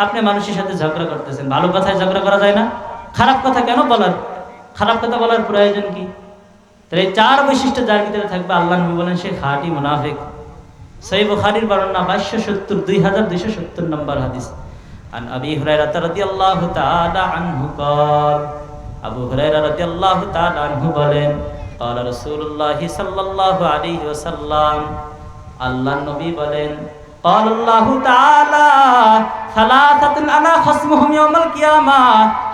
আপনি মানুষের সাথে ঝগড়া করতেছেন, ভালো কথায় ঝগড়া করা যায় না, খারাপ কথা কেন বলার? খারাপ কথা বলার প্রয়োজন কি? তাহলে এই চার বৈশিষ্ট্য যার ভিতরে থাকবে আল্লাহ নবী বলেন সে খাঁটি মুনাফিক। সহিহ বুখারীর বর্ণনা 2270 নম্বর হাদিস। আন আবি হুরায়রা রাদিয়াল্লাহু তাআলা আনহু قال, আবু হুরায়রা রাদিয়াল্লাহু তাআলা আনহু বলেন, قال রাসূলুল্লাহ সাল্লাল্লাহু আলাইহি ওয়াসাল্লাম, আল্লাহর নবী বলেন, قال الله تعالى ثلاثه انا خصمهم يوم القيامه,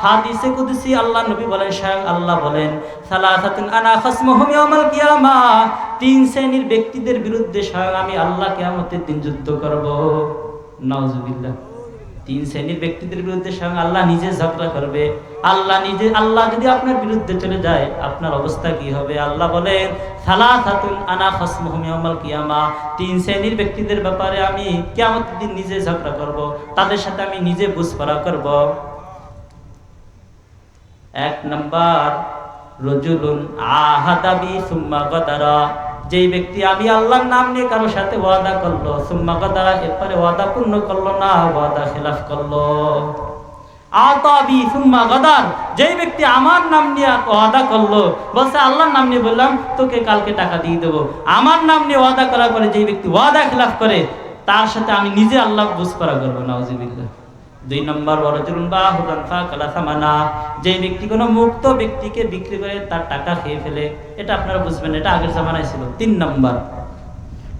হাদিসে কুদসি আল্লাহ নবী বলেন, স্বয়ং আল্লাহ বলেন, সালাসাতুন আনা খাসমুহুম ইয়াউমাল কিয়ামা, তিন শ্রেণীর ব্যক্তিদের বিরুদ্ধে স্বয়ং আমি আল্লাহ কিয়ামতের দিন যুদ্ধ করব। নাউজুবিল্লাহ। তিন শ্রেণীর ব্যক্তিদের বিরুদ্ধে স্বয়ং আল্লাহ নিজে ঝগড়া করবে। আল্লাহ যদি আপনার বিরুদ্ধে চলে যায় আপনার অবস্থা কি হবে? আল্লাহ বলেন, সালাসাতুন আনা খাসমুহুম ইয়াউমাল কিয়ামা, তিন শ্রেণীর ব্যক্তিদের ব্যাপারে আমি কিয়ামতের দিন নিজে ঝগড়া করব, তাদের সাথে আমি নিজে বুঝপড়া করব। এক নম্বর, রজুলুন আহাদাবি সুম্মা গাদারা, যেই ব্যক্তি আমি আল্লাহর নাম নিয়ে কারোর সাথে ওয়াদা করলো, সুম্মা গাদারা, এরপরে ওয়াদা পূর্ণ করলো না, ওয়াদা খেলাফ করলো। আতাবি সুম্মা গাদার, যেই ব্যক্তি আমার নাম নিয়ে ওয়াদা করলো, বলছে আল্লাহর নাম নিয়ে বললাম তোকে কালকে টাকা দিয়ে দেবো, আমার নাম নিয়ে ওয়াদা করার পরে যেই ব্যক্তি ওয়াদা খেলাফ করে তার সাথে আমি নিজে আল্লাহ বুঝপড়া করবো। নাউজুবিল্লাহ। দুই নম্বর, ওয়ারাজুলুন বাহুরান ফাকালা সামানা, যে ব্যক্তি কোনো মুক্ত ব্যক্তিকে বিক্রি করে তার টাকা খেয়ে ফেলে, এটা আপনারা বুঝবেন, এটা আগের জামানায় ছিল। তিন নম্বর,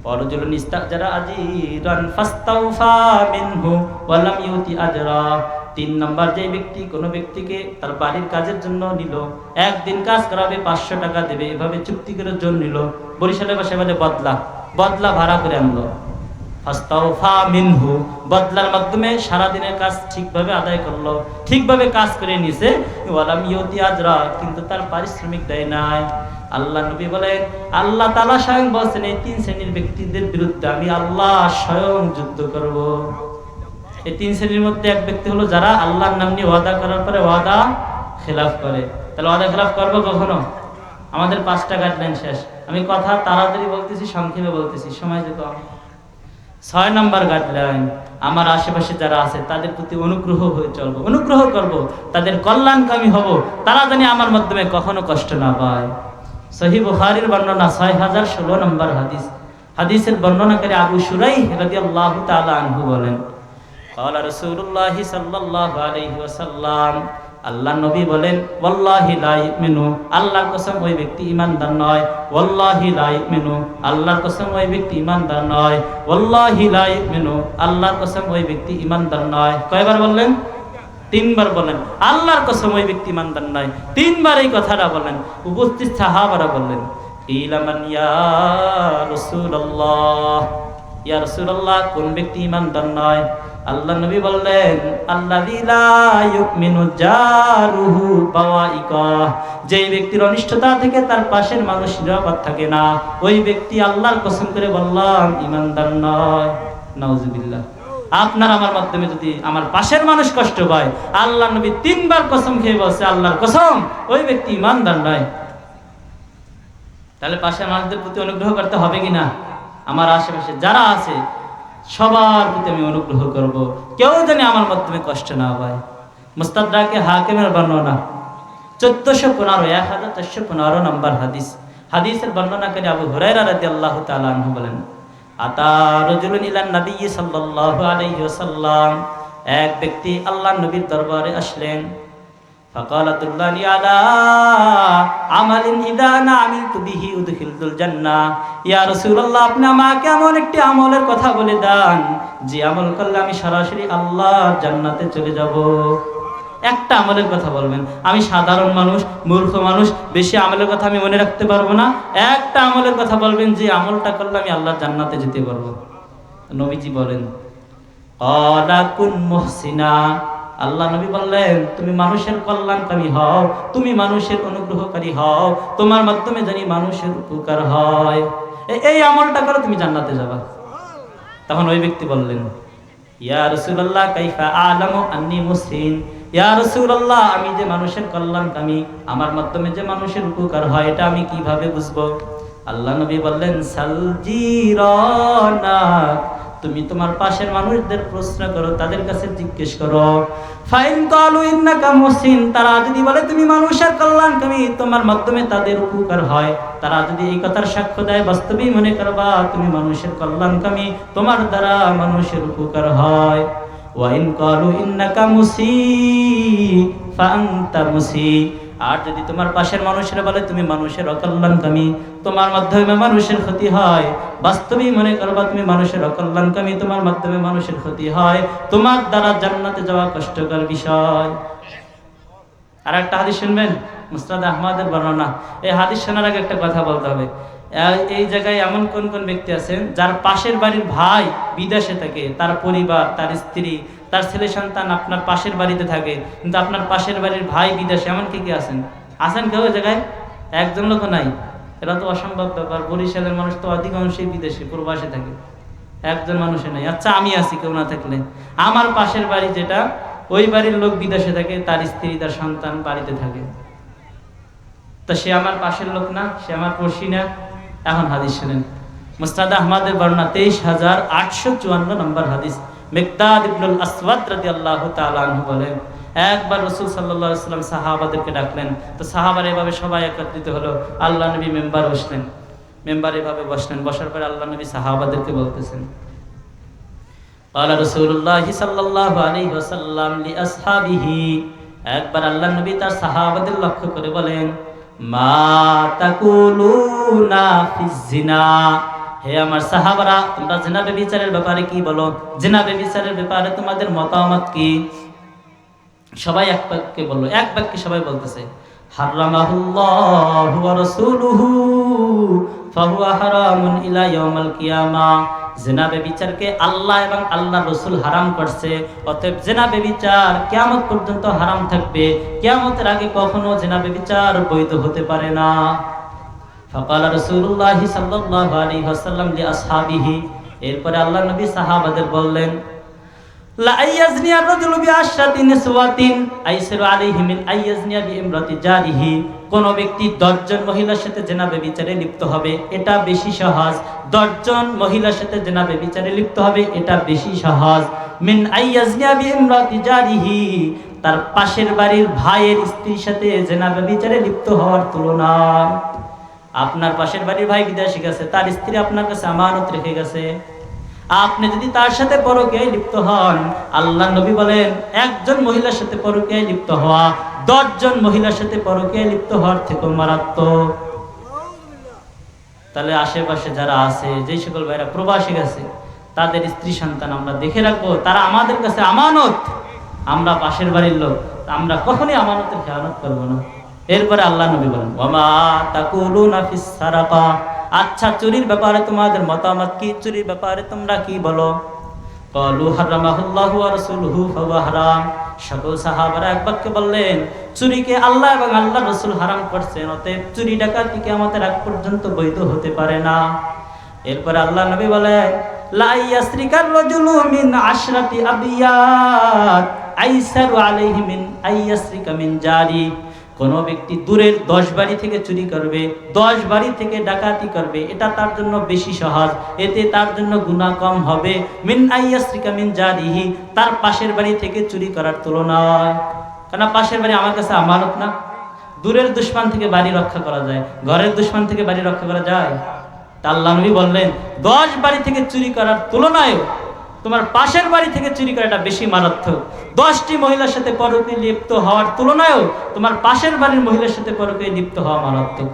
ওয়ারাজুলুন ইস্তাজারা আজিরান ফাস্তাওফা মিনহু ওয়া লাম ইউতি আজরা, তিন নম্বর, যে ব্যক্তি কোনো ব্যক্তিকে তার বাড়ির কাজের জন্য নিল, একদিন কাজ করাবে 500 টাকা দেবে, এভাবে চুক্তি করে জন্য নিল, বরিশালের ভাষায় বলে বদলা ভাড়া করে আনলো, ফাস্তাওফা মিনহু, বদলার মাধ্যমে সারাদিনের কাজ ঠিকভাবে আদায় করলো, ঠিকভাবে কাজ করে নিছে, ওয়ালাম ইউতি আজরা, কিন্তু তার পারিশ্রমিক দেয় নাই। আল্লাহ নবী বলেন, আল্লাহ তাআলা স্বয়ং বলেন এই তিন শ্রেণীর ব্যক্তিদের বিরুদ্ধে আমি আল্লাহ স্বয়ং যুদ্ধ করব। এই তিন শ্রেণীর মধ্যে এক ব্যক্তি হলো যারা আল্লাহর নাম নিয়ে ওয়াদা করার পরে ওয়াদা খেলাফ করে। তাহলে ওয়াদা খেলাফ করবো কখনো? আমাদের 5টা গাইডলাইন শেষ, আমি কথা তাড়াতাড়ি বলতেছি, সংক্ষেপে বলতেছি, সময় যে কম। 6 নম্বর গাইডলাইন, আমার আশেপাশে যারা আছে তাদের প্রতি অনুগ্রহ হয়ে চলবো, অনুগ্রহ করব, তাদের কল্যাণকামী হব, তারা জানি আমার মাধ্যমে কখনো কষ্ট না পায়। সহিহ বুখারীর বর্ণনা 6016 নম্বর হাদিস। হাদিসের বর্ণনাকারী আবু শুরাইহ রাদিয়াল্লাহু তাআলা আনহু বলেন, ক্বালা রাসূলুল্লাহ সাল্লাল্লাহু আলাইহি ওয়াসাল্লাম, আল্লাহ নবী বলেন, ওয়াল্লাহি লা ইউমিনু, আল্লাহর কসম ওই ব্যক্তি ঈমানদার নয়, ওয়াল্লাহি লা ইউমিনু, আল্লাহর কসম ওই ব্যক্তি ঈমানদার নয়, ওয়াল্লাহি লা ইউমিনু, আল্লাহর কসম ওই ব্যক্তি ঈমানদার নয়। কয়বার বললেন? 3 বার বলেন, আল্লাহর কসম ওই ব্যক্তি ঈমানদার নয়। 3 বার এই কথাটা বলেন। উপস্থিত সাহাবারা বললেন, ইলামান ইয়া রাসূলুল্লাহ, ইয়া রাসূলুল্লাহ, কোন ব্যক্তি ঈমানদার নয়? আল্লাহ নবী বললেন, আল্লাযী লা ইউমিনু জারুহু বাওয়াইকা, যেই ব্যক্তির অনিষ্টতা থেকে তার পাশের মানুষ নিরাপদ থাকে না, ওই ব্যক্তি আল্লাহর কসম করে বললাম ঈমানদার নয়। নাউজুবিল্লাহ। আপনার আমার মাধ্যমে যদি আমার পাশের মানুষ কষ্ট পায়, আল্লাহ নবী 3 বার কসম খেয়ে বলছে আল্লাহর কসম ওই ব্যক্তি ঈমানদার নয়। তাহলে পাশের মানুষদের প্রতি অনুগ্রহ করতে হবে কিনা? আমার আশেপাশে যারা আছে সবার প্রতি আমি অনুগ্রহ করব, কেউ যেন আমার মাধ্যমে কষ্ট না পায়। মুস্তাদরাকে হাকিমের বর্ণনা 1415 নম্বর হাদিস। হাদিসের বর্ণনাকারী আবু হুরায়রা রাদিয়াল্লাহু তাআলা আনহু বলেন, আতা রাজুলুন ইলান নবী সাল্লাল্লাহু আলাইহি ওয়াসাল্লাম, এক ব্যক্তি আল্লাহর নবীর দরবারে আসলেন। ফাকালা দুল্লানি আলা আমালিন ইযা আনা আমিলতু বিহি উদখিলতুল জান্নাহ। ইয়া রাসূলুল্লাহ, আপনি আমাকে এমন একটি আমলের কথা বলে দেন যে আমল করলে আমি সরাসরি আল্লাহর জান্নাতে চলে যাব। একটা আমলের কথা বলবেন। আমি সাধারণ মানুষ, মূর্খ মানুষ, বেশি আমলের কথা আমি মনে রাখতে পারবো না। একটা আমলের কথা বলবেন যে আমলটা করলে আমি আল্লাহর জান্নাতে যেতে পারবো। নবীজি বলেন ক্বালা কুন মুহসিনা। আল্লাহ নবী বললেন, তুমি মানুষের কল্যাণকামী হও, তুমি মানুষের অনুগ্রহকারী হও, তোমার মাধ্যমে জানি মানুষের উপকার হয়, এই আমলটা করে তুমি জান্নাতে যাবা। তখন ওই ব্যক্তি বললেন, ইয়া রাসূলুল্লাহ কাইফা আ'লামু আন্নী মুহসিন। ইয়া রাসূলুল্লাহ, আমি যে মানুষের কল্যাণকামী, আমার মাধ্যমে যে মানুষের উপকার হয়, এটা আমি কিভাবে বুঝবো? আল্লাহ নবী বললেন, সাল জিরানা, তুমি তোমার পাশের মানুষদের প্রশ্ন করো, তাদের কাছে জিজ্ঞেস করো। ফাইন ক্বালু ইন্নাকা মুহসিন, তারা যদি বলে তুমি মানুষের কল্যাণকামী, তোমার মাধ্যমে তাদের উপকার হয়, তারা যদি এই কথার সাক্ষ্য দেয়, বাস্তবেই মনে করবা তুমি মানুষের কল্যাণকামী, তোমার দ্বারা মানুষের উপকার হয়। ওয়া ইন ক্বালু ইন্নাকা মুসি ফাআনতা মুসি, আর যদি তোমার পাশের মানুষেরা বলে তুমি মানুষের অকল্যাণকামী, তোমার মাধ্যমে মানুষের ক্ষতি হয়, বাস্তবেই মনে করবা তুমি মানুষের অকল্যাণকামী, তোমার মাধ্যমে মানুষের ক্ষতি হয়, তোমার দ্বারা জান্নাতে যাওয়া কষ্টকর বিষয়। আর একটা হাদিস শুনবেন, মুসনাদ আহমদের বর্ণনা। এই হাদিস শোনার আগে একটা কথা বলতে হবে। এই জায়গায় এমন কোন কোন ব্যক্তি আছেন যার পাশের বাড়ির ভাই বিদেশে থাকে, তার পরিবার, তার স্ত্রী, তার ছেলে সন্তান আপনার পাশের বাড়িতে থাকে, কিন্তু আপনার পাশের বাড়ির ভাই বিদেশে, এমন কি কি আছেন? আছেন কেউ ওই জায়গায়? একজন লোক নাই। এরা তো অসম্ভব ব্যাপার। বরিশালের মানুষ তো অধিকাংশই বিদেশে, প্রবাসে থাকে, একজন মানুষে নেই। আচ্ছা আমি আছি, কেউ না থাকলে আমার পাশের বাড়ি যেটা, ওই বাড়ির লোক বিদেশে থাকে, তার স্ত্রী, তার সন্তান বাড়িতে থাকে, তো সে আমার পাশের লোক না? সে আমার পড়শি না? এখন হাদিস শুনেন, মুসনাদ আহমদের বর্ণনা ২৩,৮৫৪ নম্বর হাদিস। মিকদাদ ইবনুল আসওয়াদ রাদিয়াল্লাহু তাআলা আনহু বলেন, একবার রাসূল সাল্লাল্লাহু আলাইহি ওয়াসাল্লাম সাহাবাদেরকে ডাকলেন, তো সাহাবারা এভাবে সবাই একত্রিত হলো। আল্লাহ নবী মেম্বার বসলেন, মেম্বার এভাবে বসলেন, বসার পরে আল্লাহ নবী সাহাবাদেরকে বলতেছেন, ক্বালা রাসূলুল্লাহি সাল্লাল্লাহু আলাইহি ওয়াসাল্লাম লিআসহাবিহি, একবার আল্লাহ নবী তার সাহাবাদের লক্ষ্য করে বলেন, মা তাকুলুনা ফিজ জিনা, হে আমার সাহাবারা, তোমরা জিনা ব্যভিচারের ব্যাপারে কি বলো? জিনা ব্যভিচারের ব্যাপারে তোমাদের মতামত কি? সবাই এক বাক্যে বললো, এক বাক্যে সবাই বলতেছে, হারামাহুল্লাহু ওয়া রাসূলুহু ফাহুয়া হারামুন ইলা ইয়াউমিল কিয়ামাহ, জিনা ব্যভিচারকে আল্লাহ এবং আল্লাহর রাসূল হারাম করছে, অতএব জিনা ব্যভিচার কিয়ামত পর্যন্ত হারাম থাকবে, কিয়ামতের আগে কখনো জিনা ব্যভিচার বৈধ হতে পারে না। ফাকালা রাসূলুল্লাহি সাল্লাল্লাহু আলাইহি ওয়াসাল্লাম লিআসহাবিহি, এরপরে আল্লাহর নবী সাহাবাদের বললেন, লা আইয়াজনি আর-রাজুলু বিআশরাতি নিসওয়াতিন আইসারু আলাইহি মিন আইয়াজনিয়া বিইমরাতি জারিহি, কোন ব্যক্তি 10 জন মহিলার সাথে জিনা ব্যভিচারে লিপ্ত হবে, এটা বেশি সহজ। 10 জন মহিলার সাথে জিনা ব্যভিচারে লিপ্ত হবে, এটা বেশি সহজ। মিন আইয়াজনিয়া বিইমরাতি জারিহি, তার পাশের বাড়ির ভাইয়ের স্ত্রীর সাথে জিনা ব্যভিচারে লিপ্ত হওয়ার তুলনায়। আপনার পাশের বাড়ির ভাই বিদেশে গেছে, তার স্ত্রী আপনার কাছে আমানত রেখে গেছে, আপনি যদি তার সাথে পরকীয়ায় লিপ্ত হন, আল্লাহ নবী বলেন একজন মহিলার সাথে পরকীয়ায় লিপ্ত হওয়া 10 জন মহিলার সাথে পরকীয়ায় লিপ্ত হওয়ার থেকেও মারাত্মক। তাহলে আশেপাশে যারা আছে, যে সকল ভাইরা প্রবাসী গেছে, তাদের স্ত্রী সন্তান আমরা দেখে রাখবো, তারা আমাদের কাছে আমানত। আমরা পাশের বাড়ির লোক, আমরা কখনোই আমানতের খেয়ানত করবো না। এরপরে আল্লাহ নবী বলেন, ওয়ামা তাকুলুনা ফিস সারাকা, আচ্ছা চুরির ব্যাপারে তোমাদের মতামত কি? চুরির ব্যাপারে তোমরা কি বলো? ক্বালু হারামাহুল্লাহু ওয়া রাসূলুহু ফাহুয়া হারাম, সকল সাহাবারা এক বাক্যে বললেন, চুরিকে আল্লাহ এবং আল্লাহর রাসূল হারাম করেছেন, অতএব চুরি ডাকাতি কিয়ামতের আগ পর্যন্ত বৈধ হতে পারে না। এরপরে আল্লাহ নবী বলেন, লা ইয়াসরিকার রাজুলু মিন আশরাতি আবিয়াত আইসারু আলাইহি মিন আইয়াসরিকা মিন জারি, কোন ব্যক্তি দূরের 10 বাড়ি থেকে চুরি করবে, 10 বাড়ি থেকে ডাকাতি করবে, এটা তার জন্য বেশি সহজ, এতে তার জন্য গুনাহ কম হবে, মিন আইয়াসরিকা মিন জারিহি, তার পাশের বাড়ি থেকে চুরি করার তুলনায়। কারণ পাশের বাড়ি আমার কাছে আমানত না। দূরের দুশমন থেকে বাড়ি রক্ষা করা যায়, ঘরের দুশমন থেকে বাড়ি রক্ষা করা যায়? তা আল্লাহ নবী বললেন 10 বাড়ি থেকে চুরি করার তুলনায় তোমার পাশের বাড়ি থেকে চুরি করাটা বেশি মারাত্মক। 10টি মহিলার সাথে পরকীয়ায় লিপ্ত হওয়ার তুলনায়ও তোমার পাশের বাড়ির মহিলার সাথে পরকীয়ায় লিপ্ত হওয়া মারাত্মক।